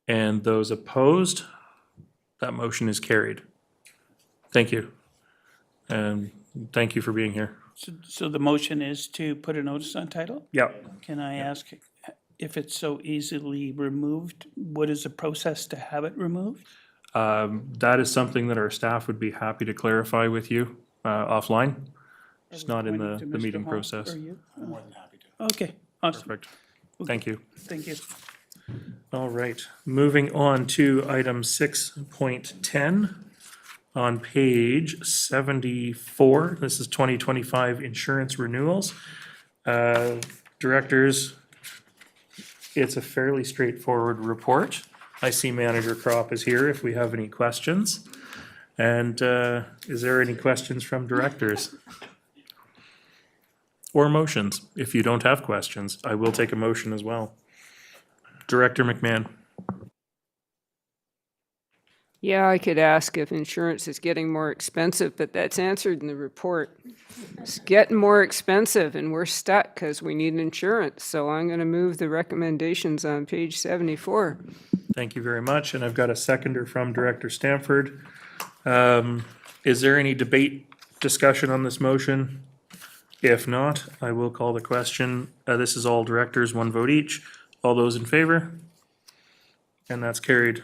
And those opposed? That motion is carried. Thank you. And thank you for being here. So the motion is to put a notice on title? Yeah. Can I ask, if it's so easily removed, what is the process to have it removed? That is something that our staff would be happy to clarify with you offline. It's not in the meeting process. I'm more than happy to. Okay, awesome. Perfect. Thank you. Thank you. All right, moving on to item 6.10 on page 74. This is 2025 insurance renewals. Directors, it's a fairly straightforward report. I see Manager Kropp is here if we have any questions. And is there any questions from directors? Or motions? If you don't have questions, I will take a motion as well. Director McMahon. Yeah, I could ask if insurance is getting more expensive, but that's answered in the report. It's getting more expensive and we're stuck because we need insurance. So I'm going to move the recommendations on page 74. Thank you very much. And I've got a seconder from Director Stanford. Is there any debate, discussion on this motion? If not, I will call the question. This is all directors, one vote each. All those in favor? And that's carried.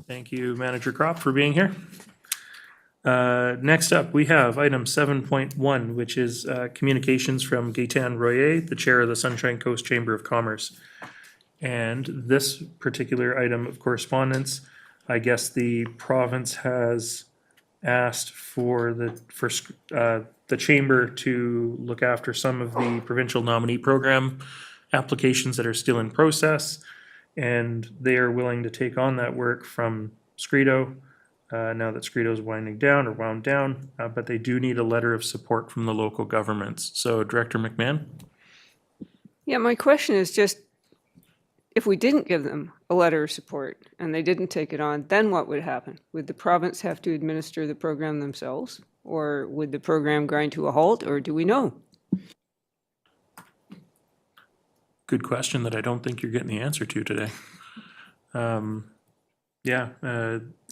Thank you, Manager Kropp, for being here. Next up, we have item 7.1, which is communications from Gaetan Royer, the Chair of the Sunshine Coast Chamber of Commerce. And this particular item of correspondence, I guess the province has asked for the chamber to look after some of the provincial nominee program applications that are still in process, and they are willing to take on that work from Scredo, now that Scredo's winding down or wound down, but they do need a letter of support from the local governments. So Director McMahon? Yeah, my question is just, if we didn't give them a letter of support and they didn't take it on, then what would happen? Would the province have to administer the program themselves? Or would the program grind to a halt, or do we know? Good question that I don't think you're getting the answer to today. I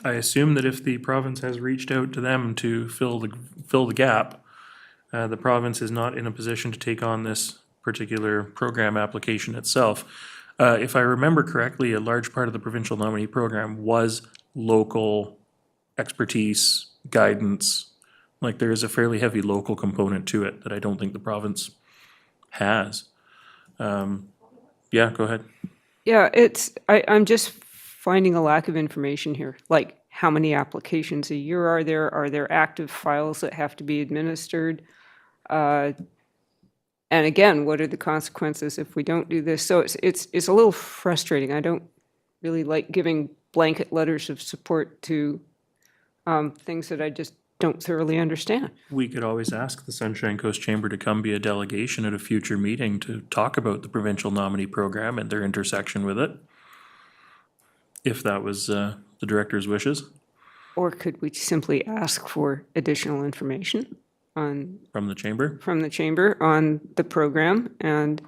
assume that if the province has reached out to them to fill the gap, the province is not in a position to take on this particular program application itself. If I remember correctly, a large part of the provincial nominee program was local expertise, guidance. Like, there is a fairly heavy local component to it that I don't think the province has. Yeah, go ahead. Yeah, I'm just finding a lack of information here. Like, how many applications a year are there? Are there active files that have to be administered? And again, what are the consequences if we don't do this? So it's a little frustrating. I don't really like giving blanket letters of support to things that I just don't thoroughly understand. We could always ask the Sunshine Coast Chamber to come be a delegation at a future meeting to talk about the provincial nominee program and their intersection with it, if that was the director's wishes. Or could we simply ask for additional information From the chamber? From the chamber on the program and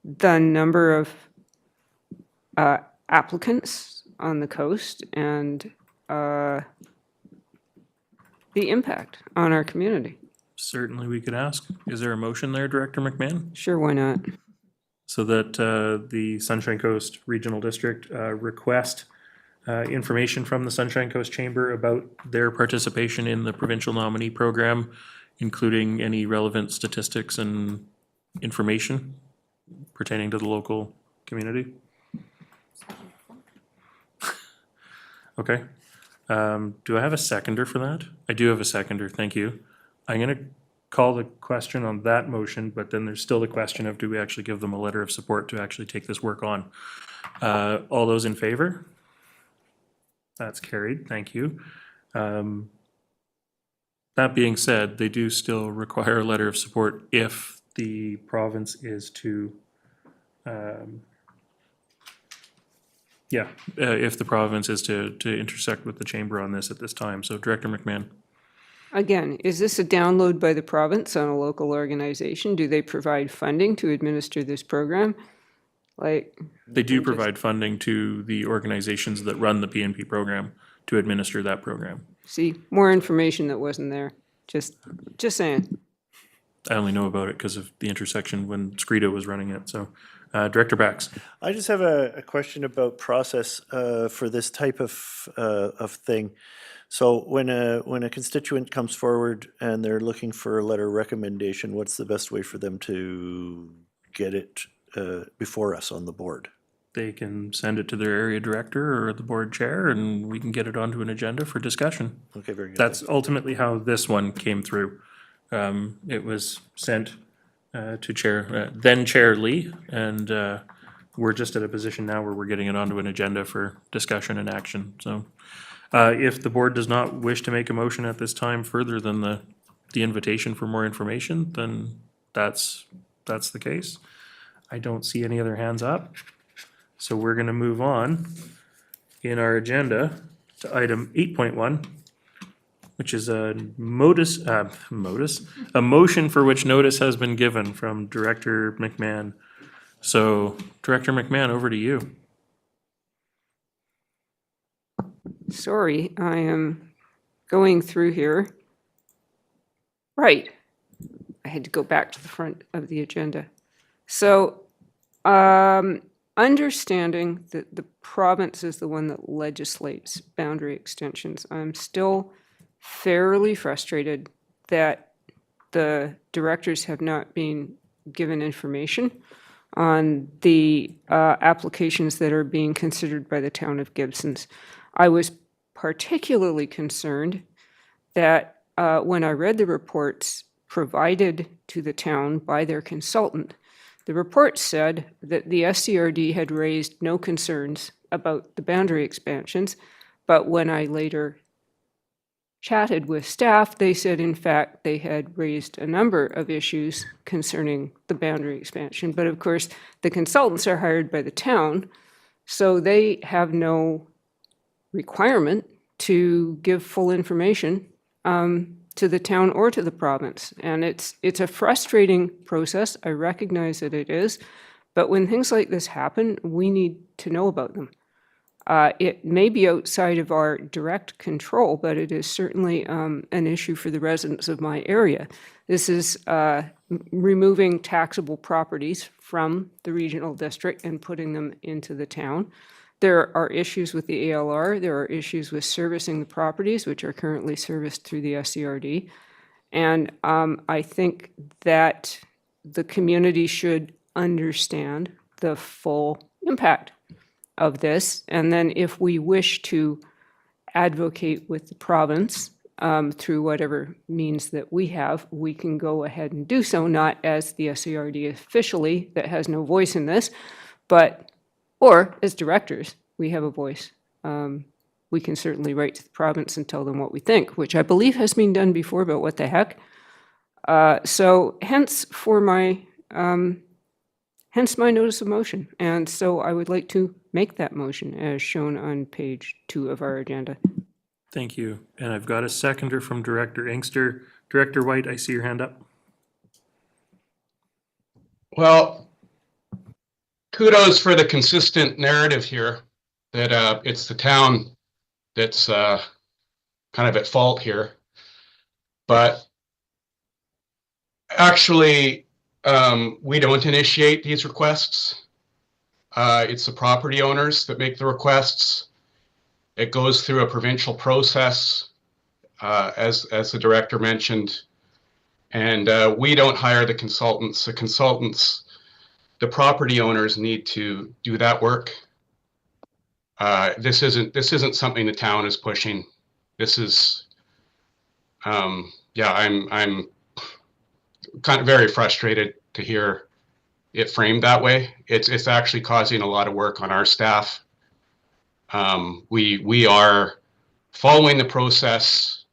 the number of applicants on the coast and the impact on our community? Certainly we could ask. Is there a motion there, Director McMahon? Sure, why not? So that the Sunshine Coast Regional District request information from the Sunshine Coast Chamber about their participation in the provincial nominee program, including any relevant statistics and information pertaining to the local community. Okay. Do I have a seconder for that? I do have a seconder, thank you. I'm going to call the question on that motion, but then there's still the question of, do we actually give them a letter of support to actually take this work on? All those in favor? That's carried, thank you. That being said, they do still require a letter of support if the province is to, if the province is to intersect with the chamber on this at this time. So Director McMahon. Again, is this a download by the province on a local organization? Do they provide funding to administer this program? They do provide funding to the organizations that run the PNP program to administer that program. See, more information that wasn't there. Just saying. I only know about it because of the intersection when Scredo was running it. So, Director Bax. I just have a question about process for this type of thing. So when a constituent comes forward and they're looking for a letter of recommendation, what's the best way for them to get it before us on the board? They can send it to their area director or the board chair, and we can get it onto an agenda for discussion. Okay, very good. That's ultimately how this one came through. It was sent to then Chair Lee, and we're just at a position now where we're getting it onto an agenda for discussion and action. So if the board does not wish to make a motion at this time further than the invitation for more information, then that's the case. I don't see any other hands up. So we're going to move on in our agenda to item 8.1, which is a motion for which notice has been given from Director McMahon. So Director McMahon, over to you. Sorry, I am going through here. Right. I had to go back to the front of the agenda. So, understanding that the province is the one that legislates boundary extensions, I'm still fairly frustrated that the directors have not been given information on the applications that are being considered by the town of Gibsons. I was particularly concerned that when I read the reports provided to the town by their consultant, the report said that the SCRD had raised no concerns about the boundary expansions, But when I later chatted with staff, they said, in fact, they had raised a number of issues concerning the boundary expansion. But of course, the consultants are hired by the town, so they have no requirement to give full information to the town or to the province. And it's a frustrating process. I recognize that it is. But when things like this happen, we need to know about them. It may be outside of our direct control, but it is certainly an issue for the residents of my area. This is removing taxable properties from the regional district and putting them into the town. There are issues with the ALR. There are issues with servicing the properties, which are currently serviced through the SCRD. And I think that the community should understand the full impact of this. And then if we wish to advocate with the province through whatever means that we have, we can go ahead and do so, not as the SCRD officially that has no voice in this, but, or as directors, we have a voice. We can certainly write to the province and tell them what we think, which I believe has been done before, but what the heck? So hence my notice of motion. And so I would like to make that motion as shown on page 2 of our agenda. Thank you. And I've got a seconder from Director Inkster. Director White, I see your hand up. Well, kudos for the consistent narrative here that it's the town that's kind of at fault here. But actually, we don't initiate these requests. It's the property owners that make the requests. It goes through a provincial process, as the director mentioned, and we don't hire the consultants. The property owners need to do that work. This isn't something the town is pushing. This is, yeah, I'm kind of very frustrated to hear it framed that way. It's actually causing a lot of work on our staff. We are following the process.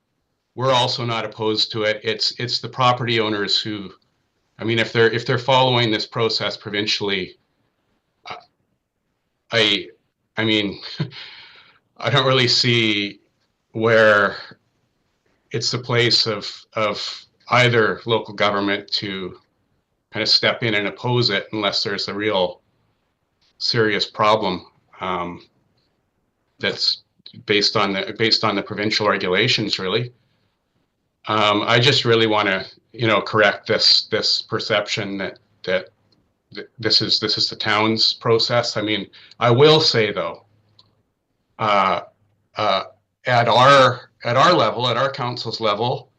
We're also not opposed to it. It's the property owners who, I mean, if they're following this process provincially, I mean, I don't really see where it's the place of either local government to kind of step in and oppose it unless there's a real serious problem that's based on the provincial regulations, really. I just really want to, correct this perception that this is the town's process. I mean, I will say though, at our level, at our council's level,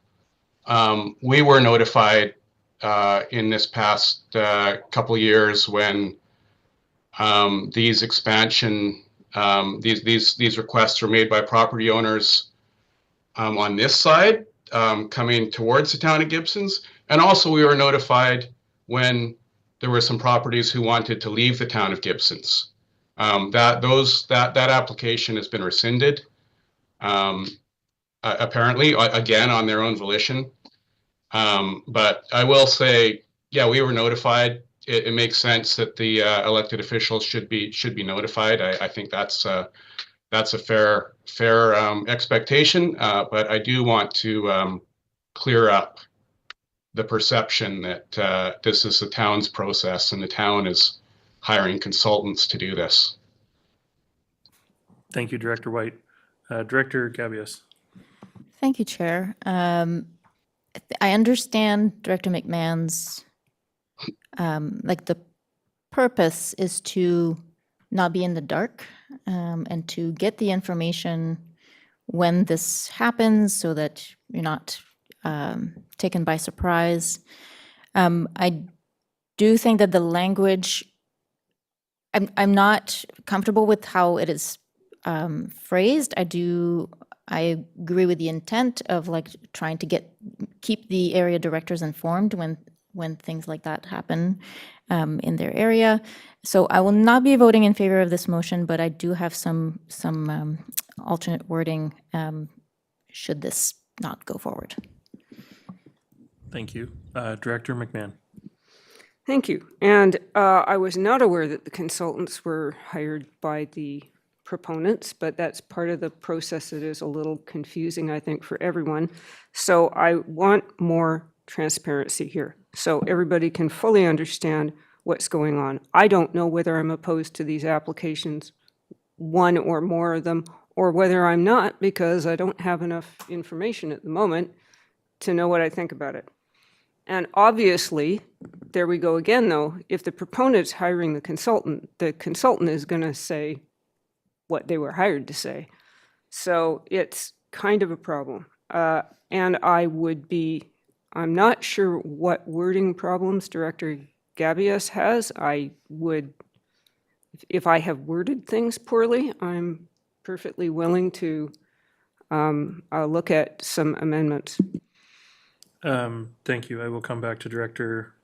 we were notified in this past couple years when these expansion these requests were made by property owners on this side coming towards the town of Gibsons, and also we were notified when there were some properties who wanted to leave the town of Gibsons. That application has been rescinded, apparently, again on their own volition. But I will say, yeah, we were notified. It makes sense that the elected officials should be notified. I think that's a fair expectation. But I do want to clear up the perception that this is the town's process and the town is hiring consultants to do this. Thank you, Director White. Director Gabius. Thank you, Chair. I understand Director McMahon's, the purpose is to not be in the dark and to get the information when this happens so that you're not taken by surprise. I do think that the language, I'm not comfortable with how it is phrased. I agree with the intent of trying to keep the area directors informed when things like that happen in their area. So I will not be voting in favor of this motion, but I do have some alternate wording should this not go forward. Thank you. Director McMahon. Thank you. And I was not aware that the consultants were hired by the proponents, but that's part of the process that is a little confusing, I think, for everyone. So I want more transparency here so everybody can fully understand what's going on. I don't know whether I'm opposed to these applications, one or more of them, or whether I'm not because I don't have enough information at the moment to know what I think about it. And obviously, there we go again, though, if the proponent's hiring the consultant is going to say what they were hired to say. So it's kind of a problem. And I'm not sure what wording problems Director Gabius has. If I have worded things poorly, I'm perfectly willing to look at some amendments. Thank you. I will come back to Director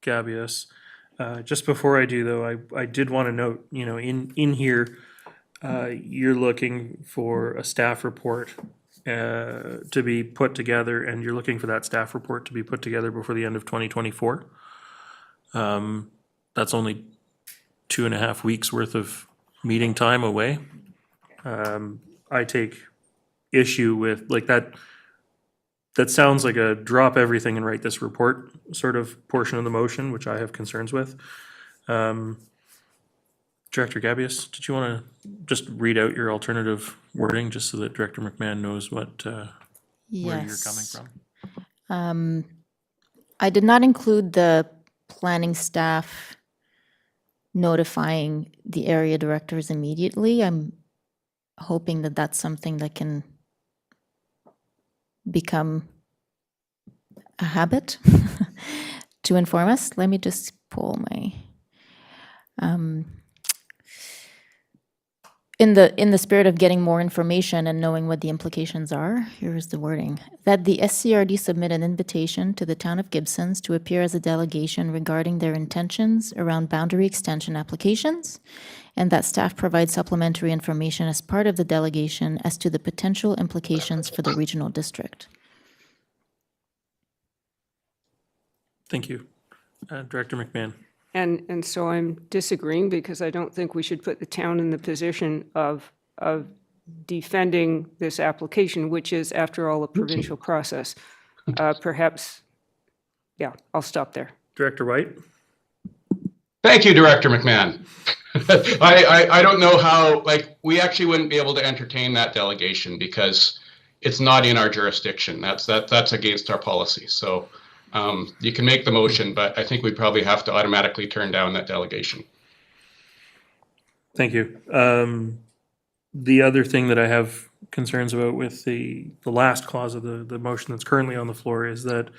Gabius. Just before I do, though, I did want to note, in here, you're looking for a staff report to be put together, and you're looking for that staff report to be put together before the end of 2024. That's only 2.5 weeks worth of meeting time away. I take issue with that. That sounds like a drop everything and write this report sort of portion of the motion, which I have concerns with. Director Gabius, did you want to just read out your alternative wording just so that Director McMahon knows where you're coming from? I did not include the planning staff notifying the area directors immediately. I'm hoping that that's something that can become a habit to inform us. Let me just pull my in the spirit of getting more information and knowing what the implications are, here's the wording. That the SCRD submit an invitation to the town of Gibsons to appear as a delegation regarding their intentions around boundary extension applications, and that staff provide supplementary information as part of the delegation as to the potential implications for the regional district. Thank you. Director McMahon. And so I'm disagreeing because I don't think we should put the town in the position of defending this application, which is, after all, a provincial process. Perhaps, yeah, I'll stop there. Director White. Thank you, Director McMahon. I don't know how, we actually wouldn't be able to entertain that delegation because it's not in our jurisdiction. That's against our policy. So you can make the motion, but I think we'd probably have to automatically turn down that delegation. Thank you. The other thing that I have concerns about with the last clause of the motion that's currently on the floor is that,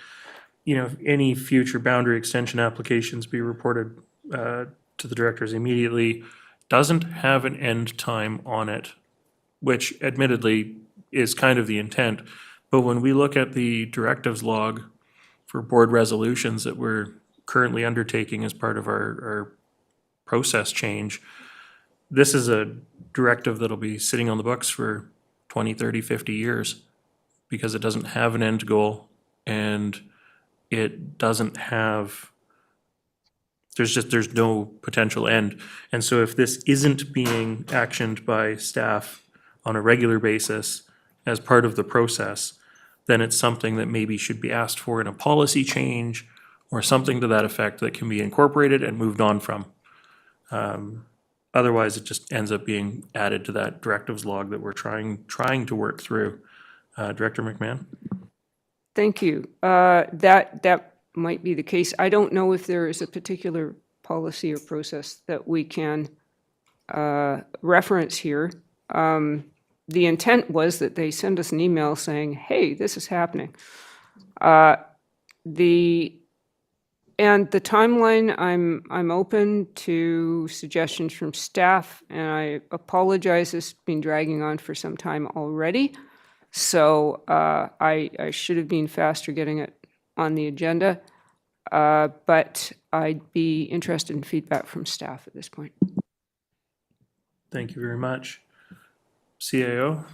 any future boundary extension applications be reported to the directors immediately doesn't have an end time on it, which admittedly is kind of the intent. But when we look at the directives log for board resolutions that we're currently undertaking as part of our process change, this is a directive that'll be sitting on the books for 20, 30, 50 years because it doesn't have an end goal and it doesn't have, there's no potential end. And so if this isn't being actioned by staff on a regular basis as part of the process, then it's something that maybe should be asked for in a policy change or something to that effect that can be incorporated and moved on from. Otherwise, it just ends up being added to that directives log that we're trying to work through. Director McMahon? Thank you. That might be the case. I don't know if there is a particular policy or process that we can reference here. The intent was that they send us an email saying, hey, this is happening. And the timeline, I'm open to suggestions from staff, and I apologize, this has been dragging on for some time already. So I should have been faster getting it on the agenda, but I'd be interested in feedback from staff at this point. Thank you very much. CAO?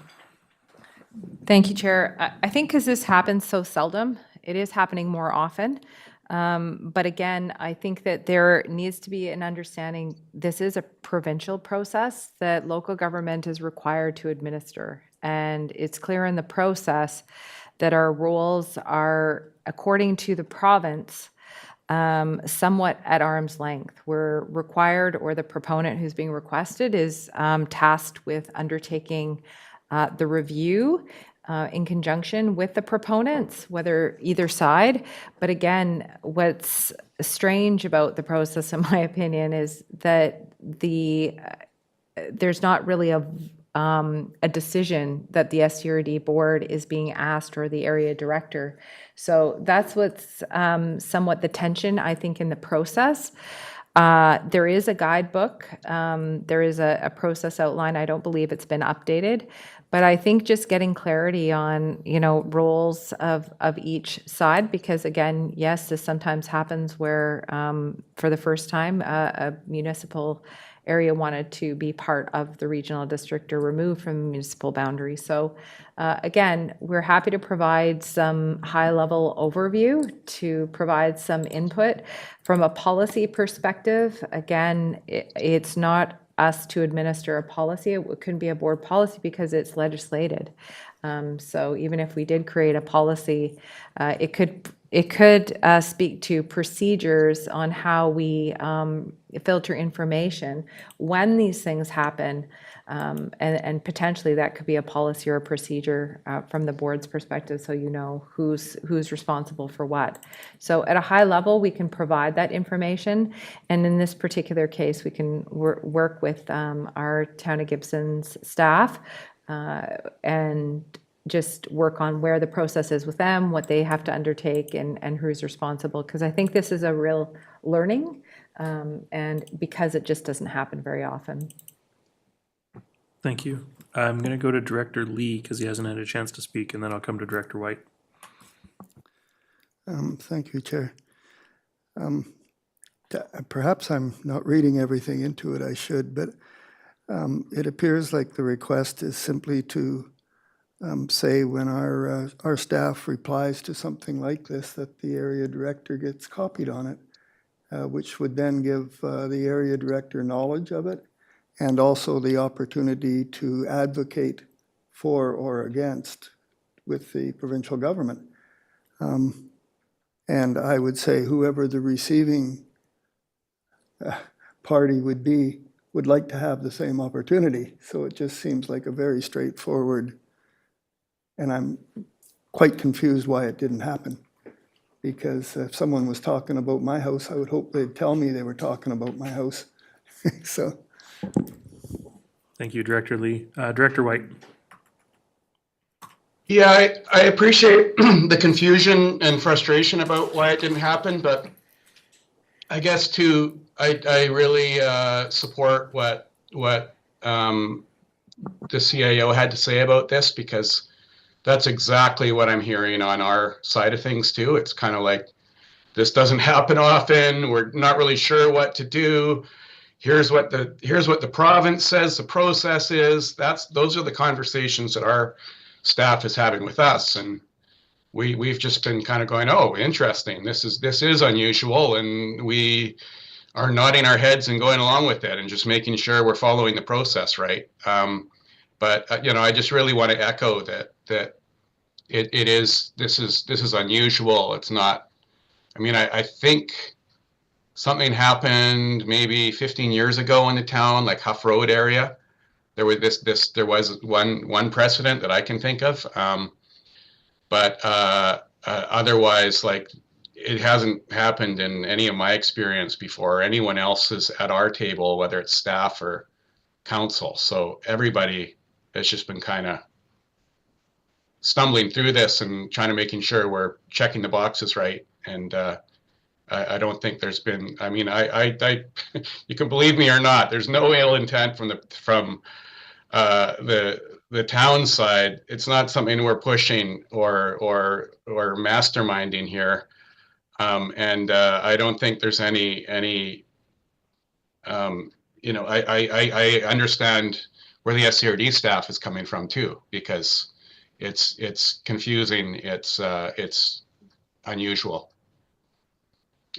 Thank you, Chair. I think because this happens so seldom, it is happening more often. But again, I think that there needs to be an understanding, this is a provincial process that local government is required to administer. And it's clear in the process that our roles are, according to the province, somewhat at arm's length. We're required, or the proponent who's being requested is tasked with undertaking the review in conjunction with the proponents, whether either side. But again, what's strange about the process, in my opinion, is that there's not really a decision that the SCRD board is being asked, or the area director. So that's what's somewhat the tension, I think, in the process. There is a guidebook. There is a process outline. I don't believe it's been updated. But I think just getting clarity on, roles of each side, because again, yes, this sometimes happens where for the first time, a municipal area wanted to be part of the regional district or removed from the municipal boundary. So again, we're happy to provide some high-level overview, to provide some input. From a policy perspective, again, it's not us to administer a policy. It couldn't be a board policy because it's legislated. So even if we did create a policy, it could speak to procedures on how we filter information when these things happen, and potentially that could be a policy or a procedure from the board's perspective, so you know who's responsible for what. So at a high level, we can provide that information, and in this particular case, we can work with our Town of Gibson's staff and just work on where the process is with them, what they have to undertake, and who's responsible. Because I think this is a real learning, and because it just doesn't happen very often. Thank you. I'm going to go to Director Lee because he hasn't had a chance to speak, and then I'll come to Director White. Thank you, Chair. Perhaps I'm not reading everything into it I should, but it appears like the request is simply to say when our staff replies to something like this, that the area director gets copied on it, which would then give the area director knowledge of it, and also the opportunity to advocate for or against with the provincial government. And I would say whoever the receiving party would be would like to have the same opportunity. So it just seems like a very straightforward, and I'm quite confused why it didn't happen. Because if someone was talking about my house, I would hope they'd tell me they were talking about my house. So. Thank you, Director Lee. Director White. Yeah, I appreciate the confusion and frustration about why it didn't happen, but I guess too, I really support what the CAO had to say about this, because that's exactly what I'm hearing on our side of things too. It's kind of like, this doesn't happen often. We're not really sure what to do. Here's what the province says the process is. Those are the conversations that our staff is having with us, and we've just been kind of going, oh, interesting. This is unusual, and we are nodding our heads and going along with it, and just making sure we're following the process right. But I just really want to echo that this is unusual. It's not. I mean, I think something happened maybe 15 years ago in the town, like Huff Road area. There was one precedent that I can think of, but otherwise, like, it hasn't happened in any of my experience before, or anyone else's at our table, whether it's staff or council. So everybody has just been kind of stumbling through this and trying to making sure we're checking the boxes right. And I don't think there's been. I mean, I you can believe me or not, there's no ill intent from the town side. It's not something we're pushing or masterminding here, and I don't think there's any. I understand where the SCRD staff is coming from too, because it's confusing, it's unusual.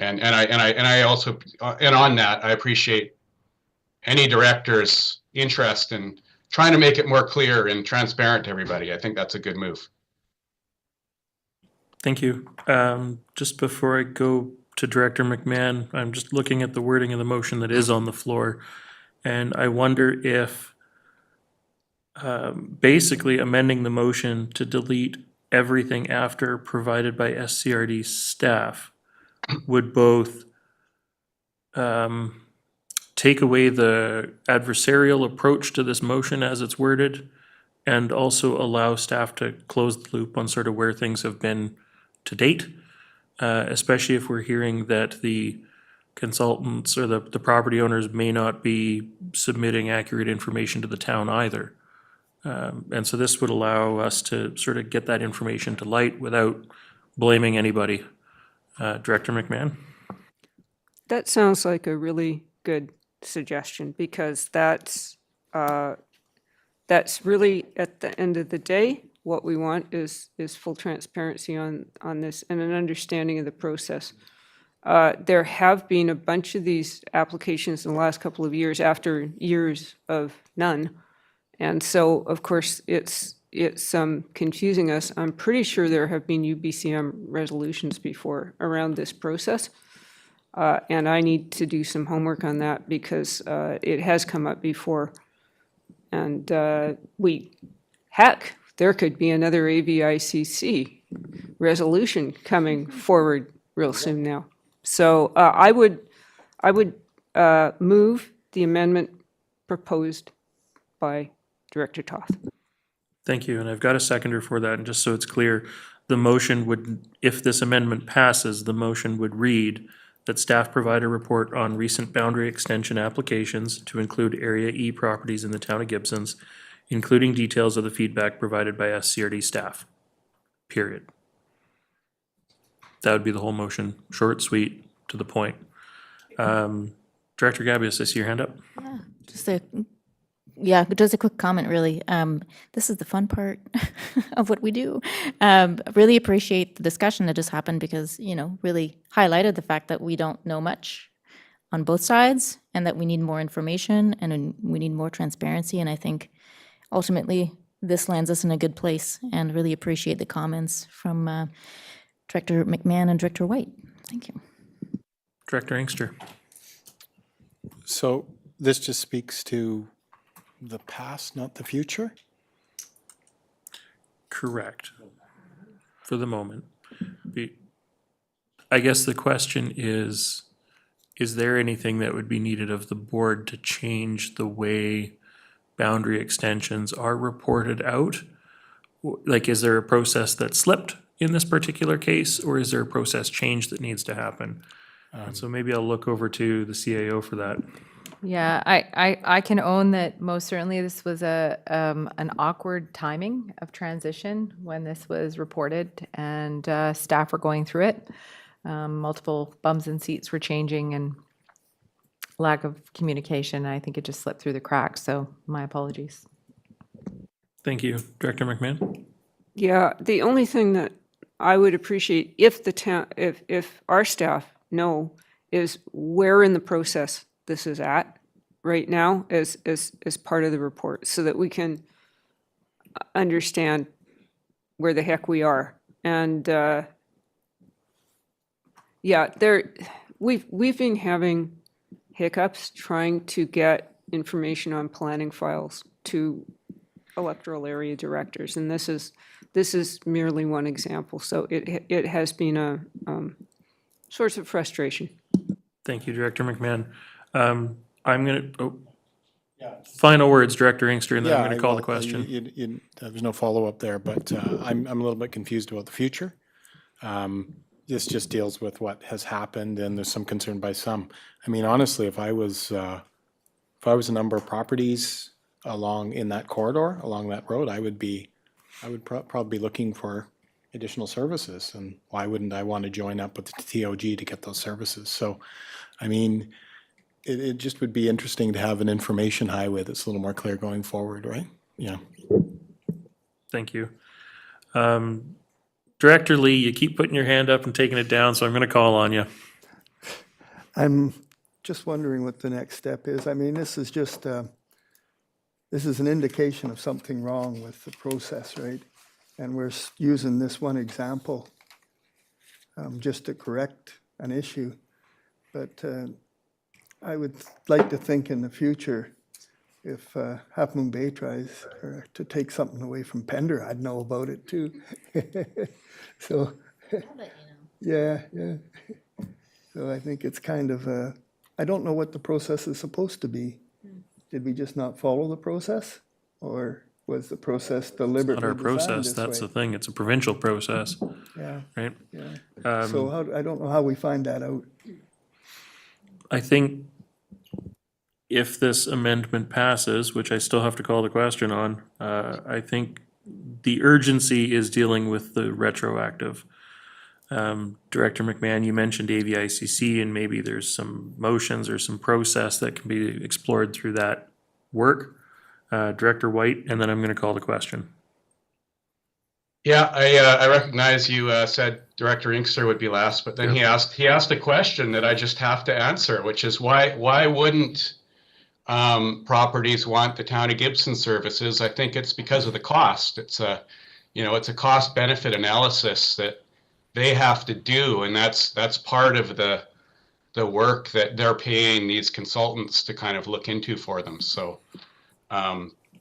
And I also, and on that, I appreciate any director's interest in trying to make it more clear and transparent to everybody. I think that's a good move. Thank you. Just before I go to Director McMahon, I'm just looking at the wording of the motion that is on the floor. And I wonder if basically amending the motion to delete everything after provided by SCRD staff would both take away the adversarial approach to this motion as it's worded, and also allow staff to close the loop on sort of where things have been to date, especially if we're hearing that the consultants or the property owners may not be submitting accurate information to the town either. And so this would allow us to sort of get that information to light without blaming anybody. Director McMahon? That sounds like a really good suggestion, because that's really, at the end of the day, what we want is full transparency on this and an understanding of the process. There have been a bunch of these applications in the last couple of years after years of none. And so, of course, it's confusing us. I'm pretty sure there have been UBCM resolutions before around this process. And I need to do some homework on that, because it has come up before. And there could be another AVICC resolution coming forward real soon now. So I would move the amendment proposed by Director Toth. Thank you, and I've got a seconder for that, and just so it's clear, the motion would, if this amendment passes, the motion would read that staff provide a report on recent boundary extension applications to include Area E properties in the town of Gibsons, including details of the feedback provided by SCRD staff, period. That would be the whole motion, short, sweet, to the point. Director Gabius, I see your hand up. Just a quick comment, really. This is the fun part of what we do. Really appreciate the discussion that just happened, because, really highlighted the fact that we don't know much on both sides, and that we need more information and we need more transparency. And I think ultimately this lands us in a good place, and really appreciate the comments from Director McMahon and Director White. Thank you. Director Inkster. So this just speaks to the past, not the future? Correct. For the moment. I guess the question is there anything that would be needed of the board to change the way boundary extensions are reported out? Like, is there a process that slipped in this particular case, or is there a process change that needs to happen? So maybe I'll look over to the CAO for that. Yeah, I can own that most certainly this was an awkward timing of transition when this was reported, and staff were going through it. Multiple bums and seats were changing, and lack of communication. I think it just slipped through the cracks, so my apologies. Thank you. Director McMahon? Yeah, the only thing that I would appreciate if the town, if our staff know, is where in the process this is at right now as part of the report, so that we can understand where the heck we are. And we've been having hiccups trying to get information on planning files to electoral area directors, and this is merely one example. So it has been a source of frustration. Thank you, Director McMahon. I'm going to, final words, Director Inkster, and then I'm going to call the question. There was no follow-up there, but I'm a little bit confused about the future. This just deals with what has happened, and there's some concern by some. I mean, honestly, if I was a number of properties along in that corridor, along that road, I would probably be looking for additional services, and why wouldn't I want to join up with the TOG to get those services? So, I mean, it just would be interesting to have an information highway that's a little more clear going forward, right? Yeah. Thank you. Director Lee, you keep putting your hand up and taking it down, so I'm going to call on you. I'm just wondering what the next step is. I mean, this is just, this is an indication of something wrong with the process, right? And we're using this one example just to correct an issue. But I would like to think in the future, if Half Moon Bay tries to take something away from Pender, I'd know about it too. So, yeah. So I think it's kind of, I don't know what the process is supposed to be. Did we just not follow the process? Or was the process Not deliberately our designed process, this that's the way? thing. It's a provincial process, Yeah, right? yeah. So I don't know how we find that out. I think if this amendment passes, which I still have to call the question on, I think the urgency is dealing with the retroactive. Director McMahon, you mentioned AVICC, and maybe there's some motions or some process that can be explored through that work. Director White, and then I'm going to call the question. Yeah, I recognize you said Director Inkster would be last, but then he asked a question that I just have to answer, which is why wouldn't properties want the town of Gibson services? I think it's because of the cost. It's a cost benefit analysis that they have to do, and that's part of the work that they're paying these consultants to kind of look into for them. So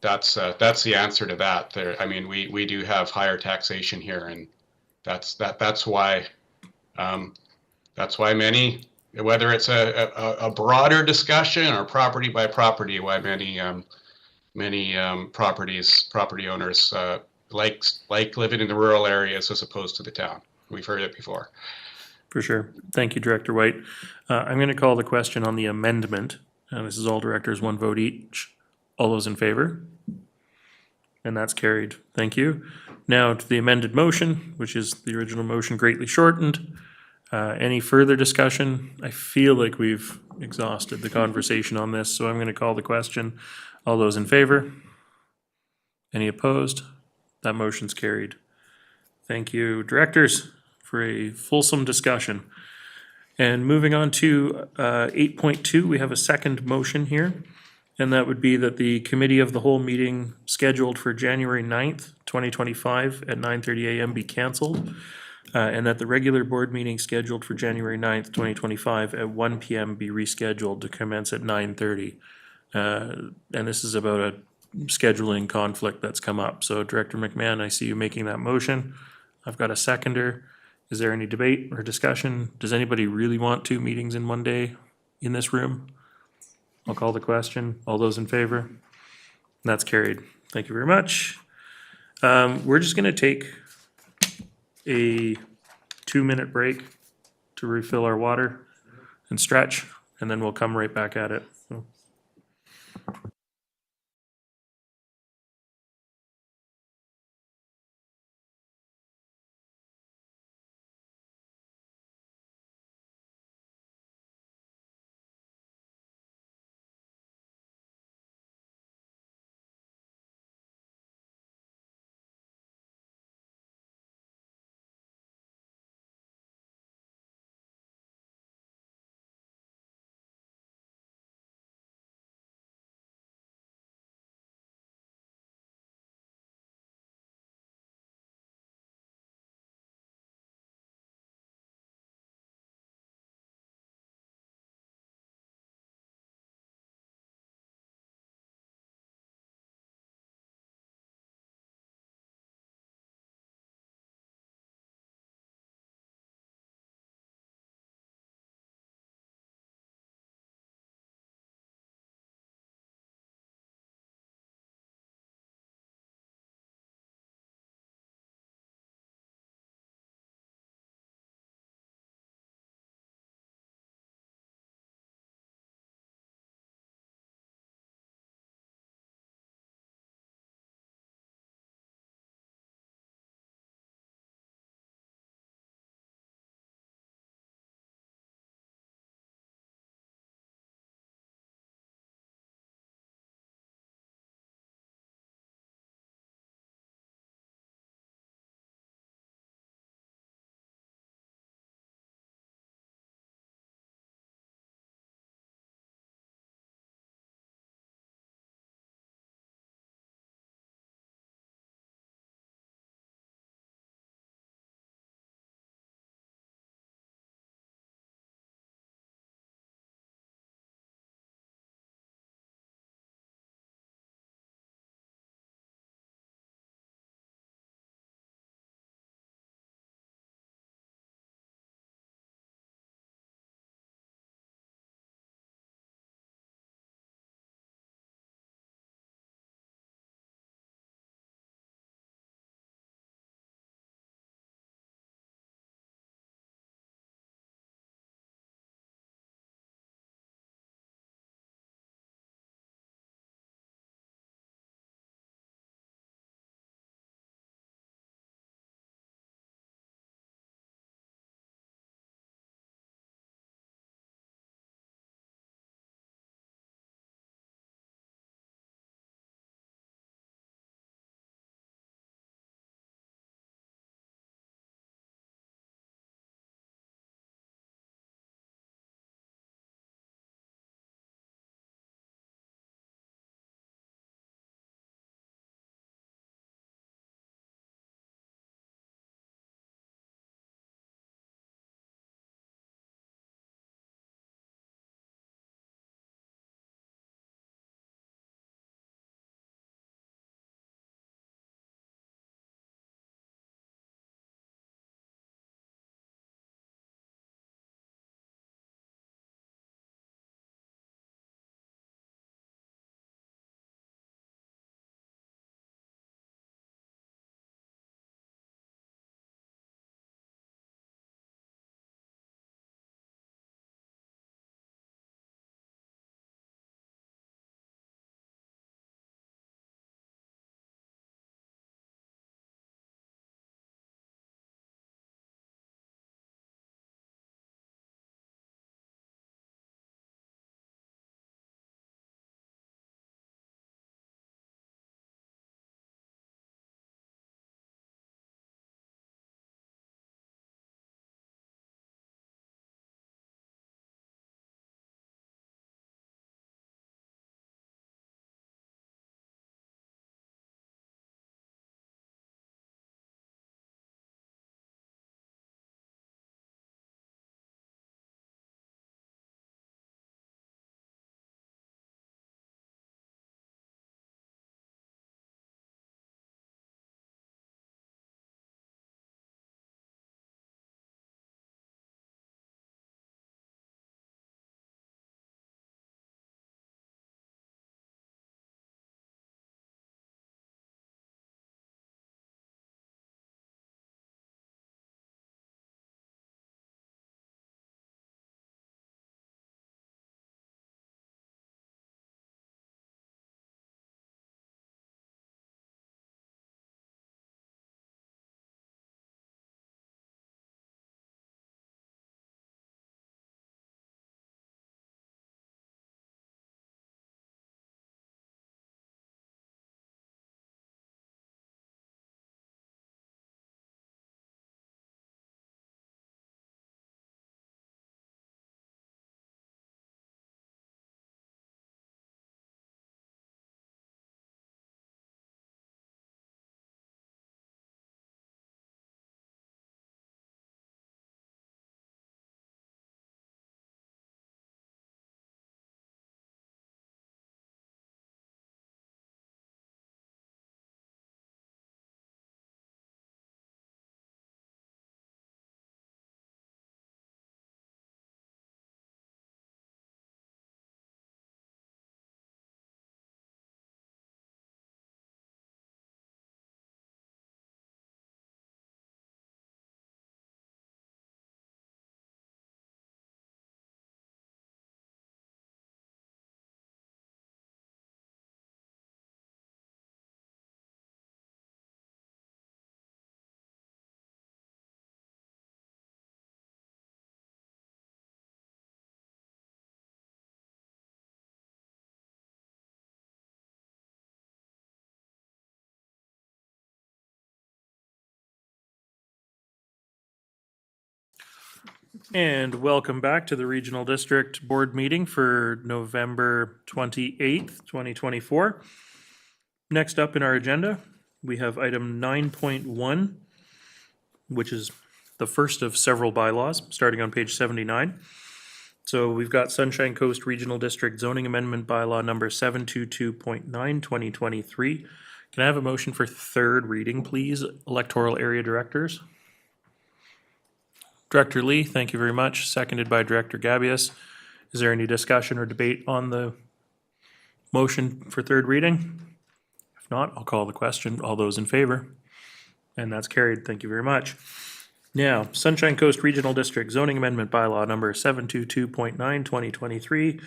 that's the answer to that. I mean, we do have higher taxation here, and that's why many, whether it's a broader discussion or property by property, why many property owners like living in the rural areas as opposed to the town. We've heard it before. For sure. Thank you, Director White. I'm going to call the question on the amendment. This is all directors, one vote each. All those in favor? And that's carried. Thank you. Now to the amended motion, which is the original motion greatly shortened. Any further discussion? I feel like we've exhausted the conversation on this, so I'm going to call the question. All those in favor? Any opposed? That motion's carried. Thank you, directors, for a fulsome discussion. And moving on to 8.2, we have a second motion here. And that would be that the committee of the whole meeting scheduled for January 9th, 2025 at 9:30 a.m. be canceled. And that the regular board meeting scheduled for January 9th, 2025 at 1 p.m. be rescheduled to commence at 9:30. And this is about a scheduling conflict that's come up. So Director McMahon, I see you making that motion. I've got a seconder. Is there any debate or discussion? Does anybody really want 2 meetings in one day in this room? I'll call the question. All those in favor? That's carried. Thank you very much. We're just gonna take a 2-minute break to refill our water and stretch, and then we'll come right back at it. So. And welcome back to the Regional District Board meeting for November 28th, 2024. Next up in our agenda, we have item 9.1, which is the first of several bylaws, starting on page 79. So we've got Sunshine Coast Regional District Zoning Amendment Bylaw number 722.9, 2023. Can I have a motion for third reading, please? Electoral Area Directors. Director Lee, thank you very much. Seconded by Director Gabius. Is there any discussion or debate on the motion for third reading? If not, I'll call the question. All those in favor? And that's carried. Thank you very much. Now, Sunshine Coast Regional District Zoning Amendment Bylaw number 722.9, 2023.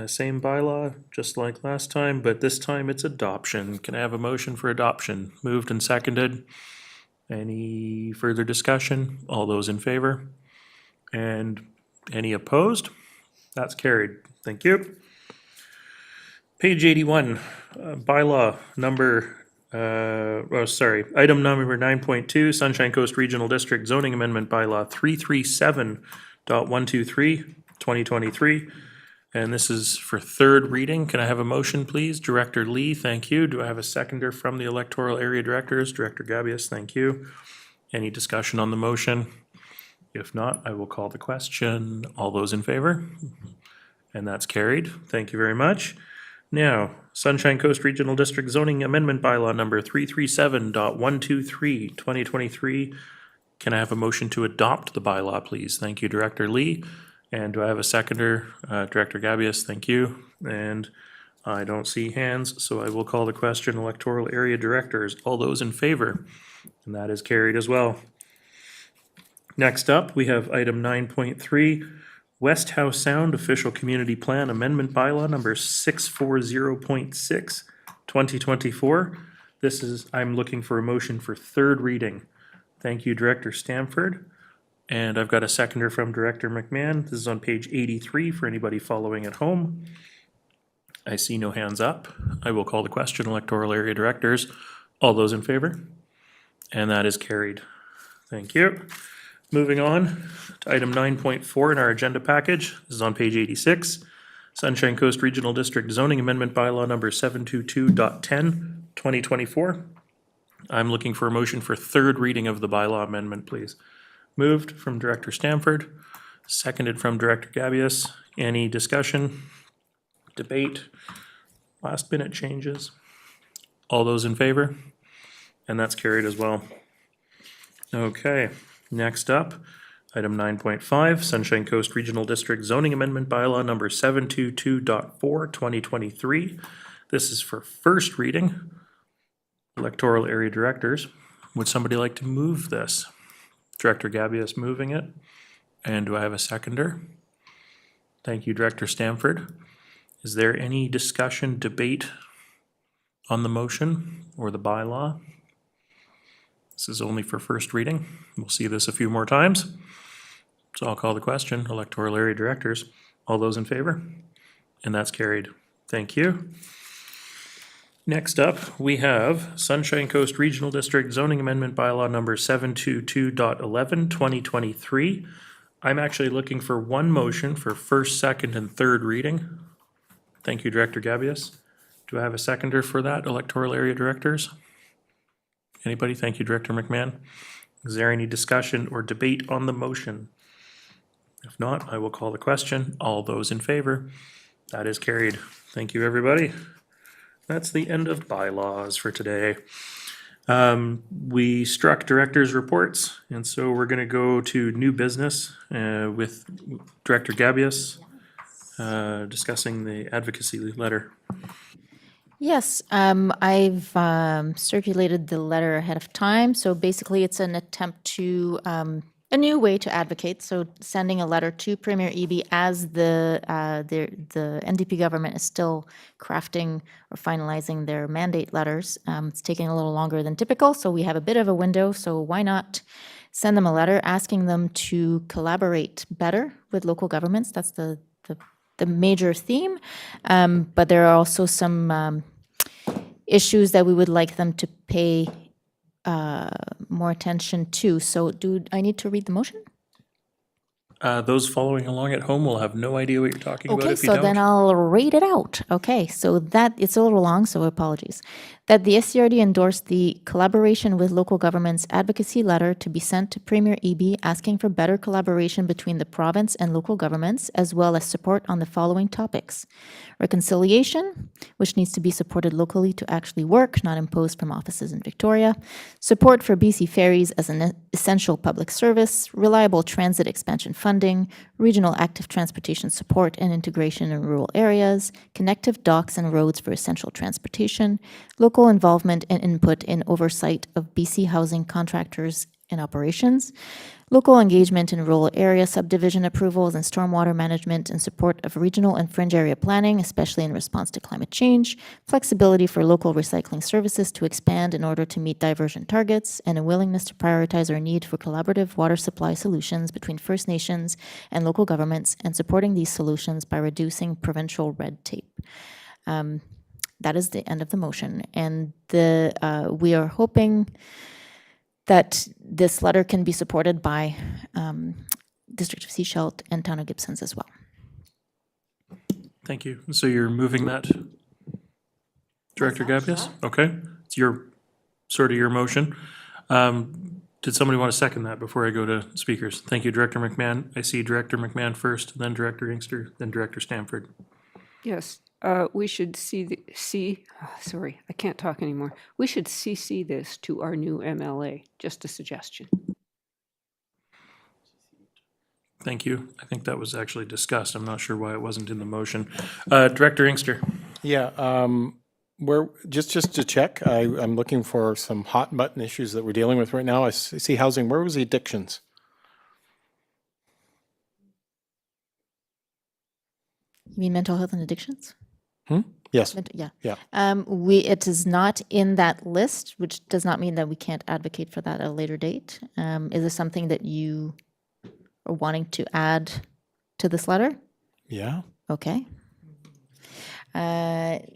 Same bylaw, just like last time, but this time it's adoption. Can I have a motion for adoption? Moved and seconded. Any further discussion? All those in favor? And any opposed? That's carried. Thank you. Page 81, bylaw number, item number 9.2, Sunshine Coast Regional District Zoning Amendment Bylaw 337.123, 2023. And this is for third reading. Can I have a motion, please? Director Lee, thank you. Do I have a seconder from the electoral area directors? Director Gabius, thank you. Any discussion on the motion? If not, I will call the question. All those in favor? And that's carried. Thank you very much. Now, Sunshine Coast Regional District Zoning Amendment Bylaw number 337.123, 2023. Can I have a motion to adopt the bylaw, please? Thank you, Director Lee. And do I have a seconder? Director Gabius, thank you. And I don't see hands, so I will call the question. Electoral Area Directors, all those in favor? And that is carried as well. Next up, we have item 9.3, West House Sound Official Community Plan Amendment Bylaw number 640.6, 2024. This is, I'm looking for a motion for third reading. Thank you, Director Stamford. And I've got a seconder from Director McMahon. This is on page 83 for anybody following at home. I see no hands up. I will call the question. Electoral Area Directors, all those in favor? And that is carried. Thank you. Moving on to item 9.4 in our agenda package. This is on page 86. Sunshine Coast Regional District Zoning Amendment Bylaw number 722.10, 2024. I'm looking for a motion for third reading of the bylaw amendment, please. Moved from Director Stamford, seconded from Director Gabius. Any discussion, debate, last minute changes? All those in favor? And that's carried as well. Okay, next up, item 9.5, Sunshine Coast Regional District Zoning Amendment Bylaw number 722.4, 2023. This is for first reading. Electoral Area Directors, would somebody like to move this? Director Gabius moving it. And do I have a seconder? Thank you, Director Stamford. Is there any discussion, debate on the motion or the bylaw? This is only for first reading. We'll see this a few more times. So I'll call the question. Electoral Area Directors, all those in favor? And that's carried. Thank you. Next up, we have Sunshine Coast Regional District Zoning Amendment Bylaw number 722.11, 2023. I'm actually looking for one motion for first, second, and third reading. Thank you, Director Gabius. Do I have a seconder for that, Electoral Area Directors? Anybody? Thank you, Director McMahon. Is there any discussion or debate on the motion? If not, I will call the question. All those in favor? That is carried. Thank you, everybody. That's the end of bylaws for today. We struck director's reports, and so we're going to go to new business with Director Gabius discussing the advocacy letter. Yes, I've circulated the letter ahead of time. So basically, it's an attempt to a new way to advocate. So sending a letter to Premier Eby as the NDP government is still crafting or finalizing their mandate letters. It's taking a little longer than typical, so we have a bit of a window. So why not send them a letter asking them to collaborate better with local governments? That's the major theme. But there are also some issues that we would like them to pay more attention to. So do I need to read the motion? Those following along at home will have no idea what you're talking about Okay, if you so don't. then I'll read it out. Okay, so that, it's a little long, so apologies. That the SCRD endorsed the collaboration with local governments advocacy letter to be sent to Premier Eby asking for better collaboration between the province and local governments, as well as support on the following topics. Reconciliation, which needs to be supported locally to actually work, not imposed from offices in Victoria. Support for BC ferries as an essential public service. Reliable transit expansion funding. Regional active transportation support and integration in rural areas. Connective docks and roads for essential transportation. Local involvement and input in oversight of BC housing contractors and operations. Local engagement in rural area subdivision approvals and stormwater management in support of regional and fringe area planning, especially in response to climate change, flexibility for local recycling services to expand in order to meet diversion targets, and a willingness to prioritize our need for collaborative water supply solutions between First Nations and local governments, and supporting these solutions by reducing provincial red tape. That is the end of the motion. And we are hoping that this letter can be supported by District of Sechelt and Town of Gibsons as well. Thank you. So you're moving that, Director Gabius? Okay, it's sort of your motion. Did somebody want to second that before I go to speakers? Thank you, Director McMahon. I see Director McMahon first, then Director Inkster, then Director Stanford. Yes, we should sorry, I can't talk anymore. We should CC this to our new MLA, just a suggestion. Thank you. I think that was actually discussed. I'm not sure why it wasn't in the motion. Director Inkster. Yeah, just to check, I'm looking for some hot button issues that we're dealing with right now. I see housing. Where was the addictions? You mean mental health and addictions? Yes. Yeah. Yeah. It is not in that list, which does not mean that we can't advocate for that at a later date. Is this something that you are wanting to add to this letter? Yeah. Okay. Kind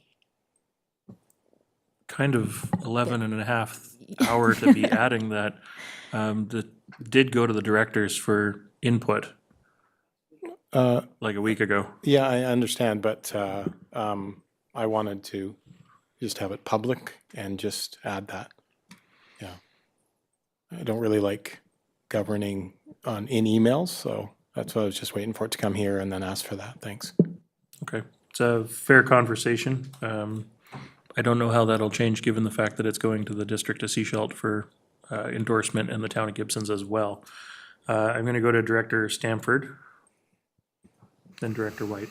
of 11 and a half hour to be adding that. That did go to the directors for input like a week ago. Yeah, I understand, but I wanted to just have it public and just add that. Yeah. I don't really like governing in emails, so that's why I was just waiting for it to come here and then ask for that. Thanks. Okay, it's a fair conversation. I don't know how that'll change given the fact that it's going to the District of Sechelt for endorsement and the Town of Gibsons as well. I'm going to go to Director Stanford, then Director White.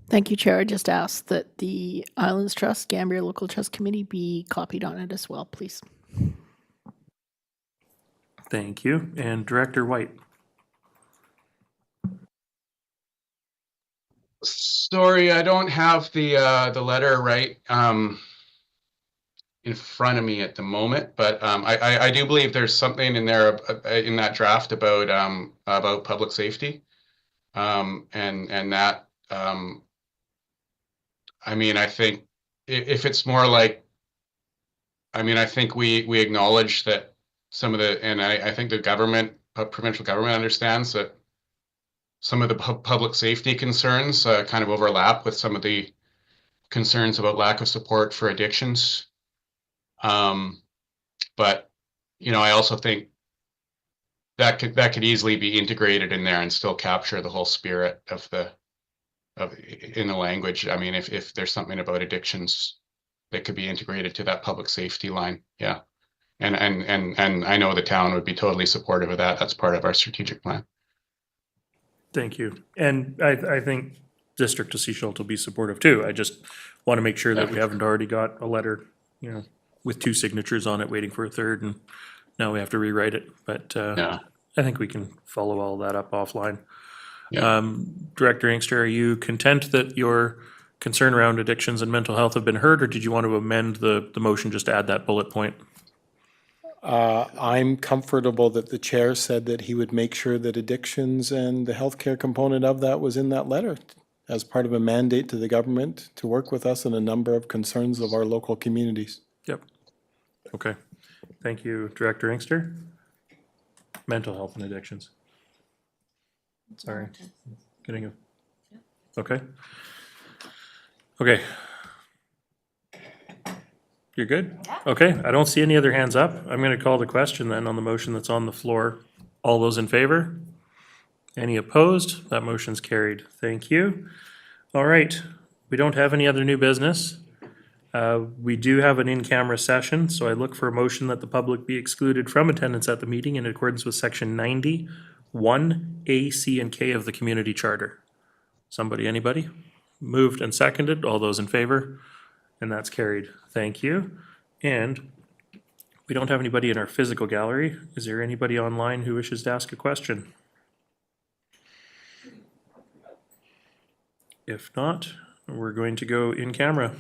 Thank you, Chair. I just asked that the Islands Trust, Gambia Local Trust Committee be copied on it as well, please. Thank you. And Director White. Sorry, I don't have the letter right in front of me at the moment, but I do believe there's something in there in that draft about public safety, and that I mean, I think if it's more like, I mean, I think we acknowledge that some of the, and I think the government, provincial government understands that some of the public safety concerns kind of overlap with some of the concerns about lack of support for addictions. But, you know, I also think that could easily be integrated in there and still capture the whole spirit of in the language. I mean, if there's something about addictions that could be integrated to that public safety line, yeah. And I know the town would be totally supportive of that. That's part of our strategic plan. Thank you. And I think District of Sechelt will be supportive too. I just want to make sure that we haven't already got a letter, you know, with 2 signatures on it, waiting for a third, and now we have to rewrite it. But Yeah. I think we can follow all that up offline. Yeah. Director Inkster, are you content that your concern around addictions and mental health have been heard, or did you want to amend the motion just to add that bullet point? I'm comfortable that the chair said that he would make sure that addictions and the healthcare component of that was in that letter as part of a mandate to the government to work with us on a number of concerns of our local communities. Yep. Okay. Thank you, Director Inkster. Mental health and addictions. Sorry. Getting a, okay. Okay. You're good? Okay, I don't see any other hands up. I'm gonna call the question then on the motion that's on the floor. All those in favor? Any opposed? That motion's carried. Thank you. All right, we don't have any other new business. We do have an in-camera session, so I look for a motion that the public be excluded from attendance at the meeting in accordance with section 90, 1A, C, and K of the community charter. Somebody, anybody? Moved and seconded. All those in favor? And that's carried. Thank you. And we don't have anybody in our physical gallery. Is there anybody online who wishes to ask a question? If not, we're going to go in camera.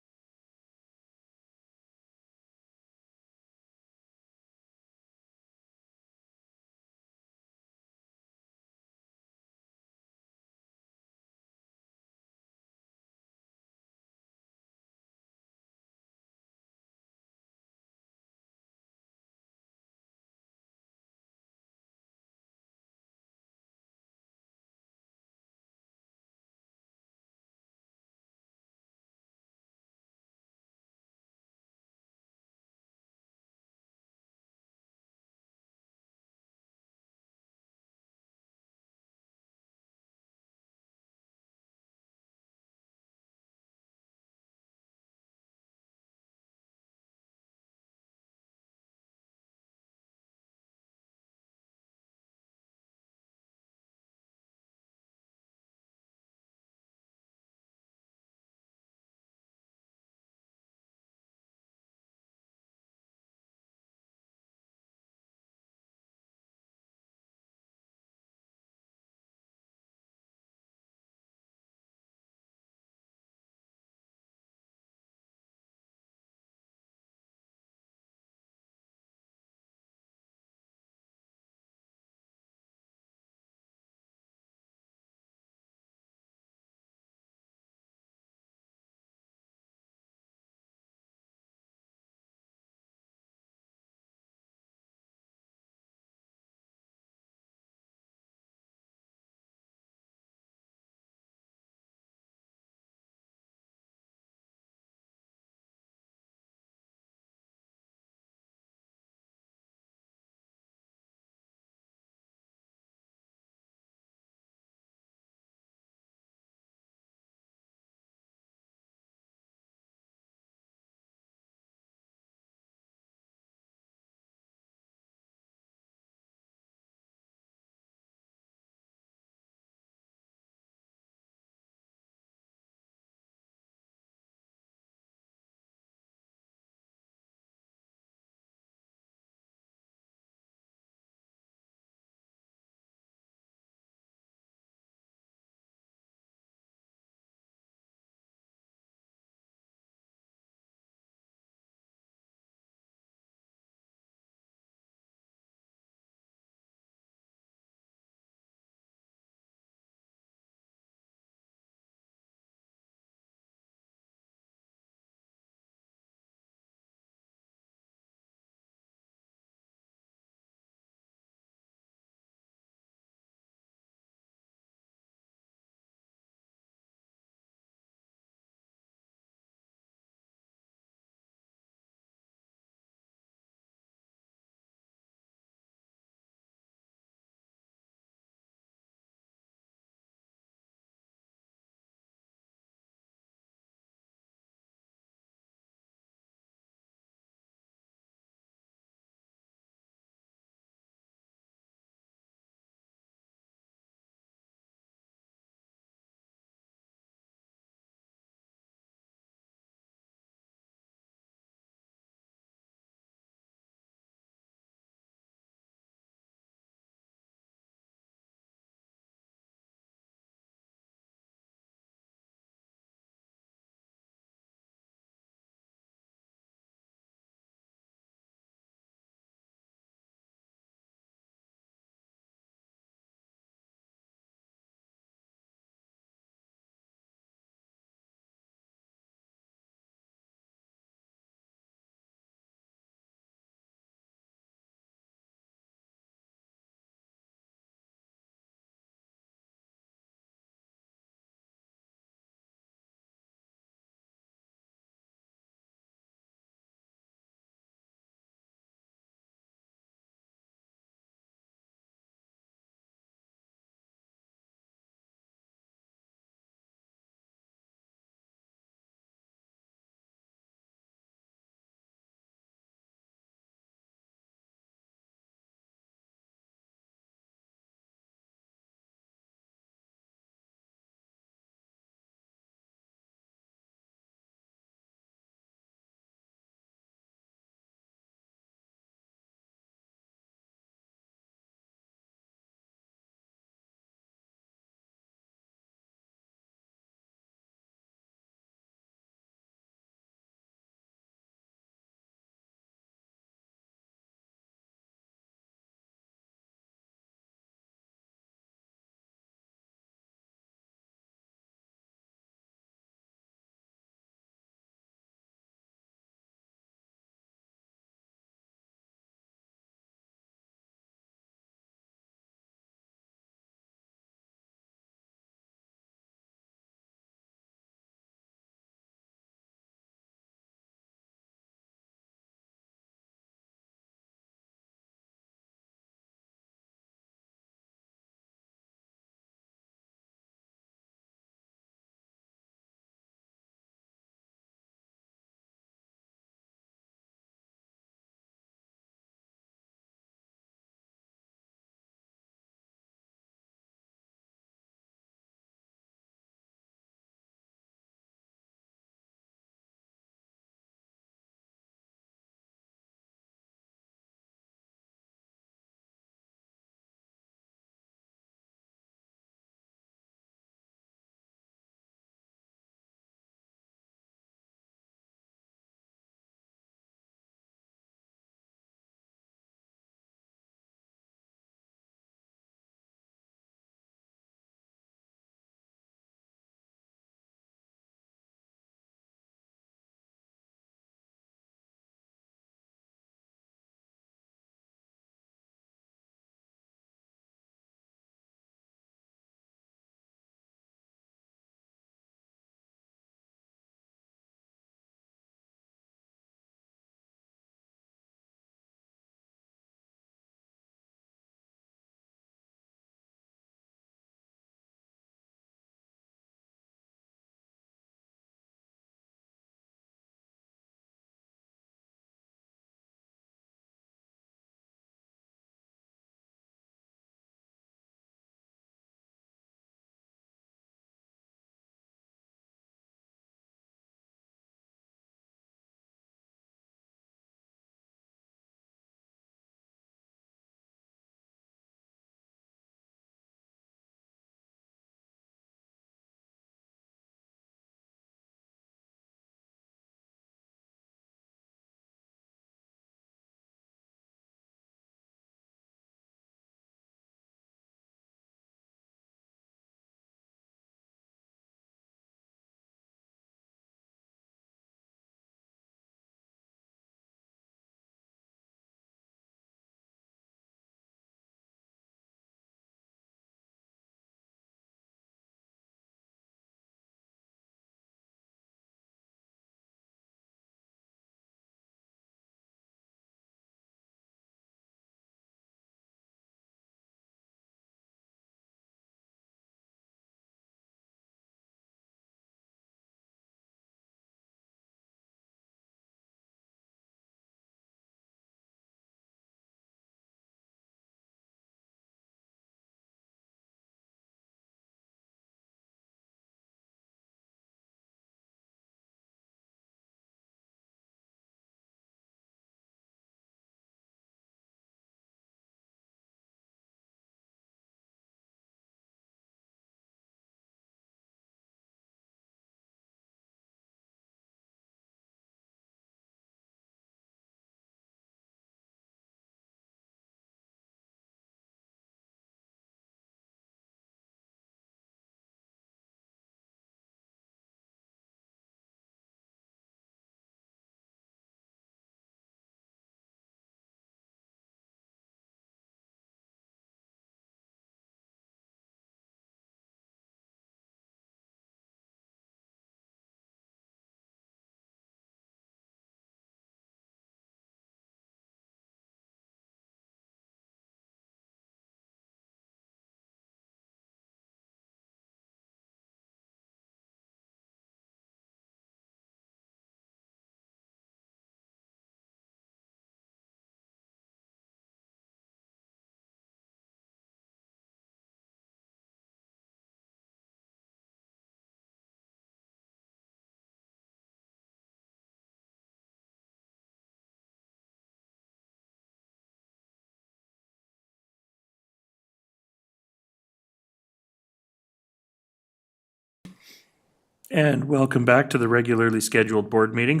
And welcome back to the regularly scheduled board meeting,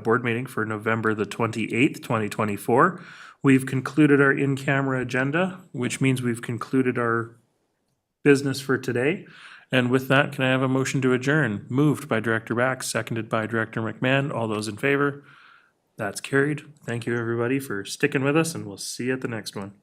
board meeting for November the 28th, 2024. We've concluded our in-camera agenda, which means we've concluded our business for today. And with that, can I have a motion to adjourn? Moved by Director Bax, seconded by Director McMahon. All those in favor? That's carried. Thank you, everybody, for sticking with us, and we'll see you at the next one.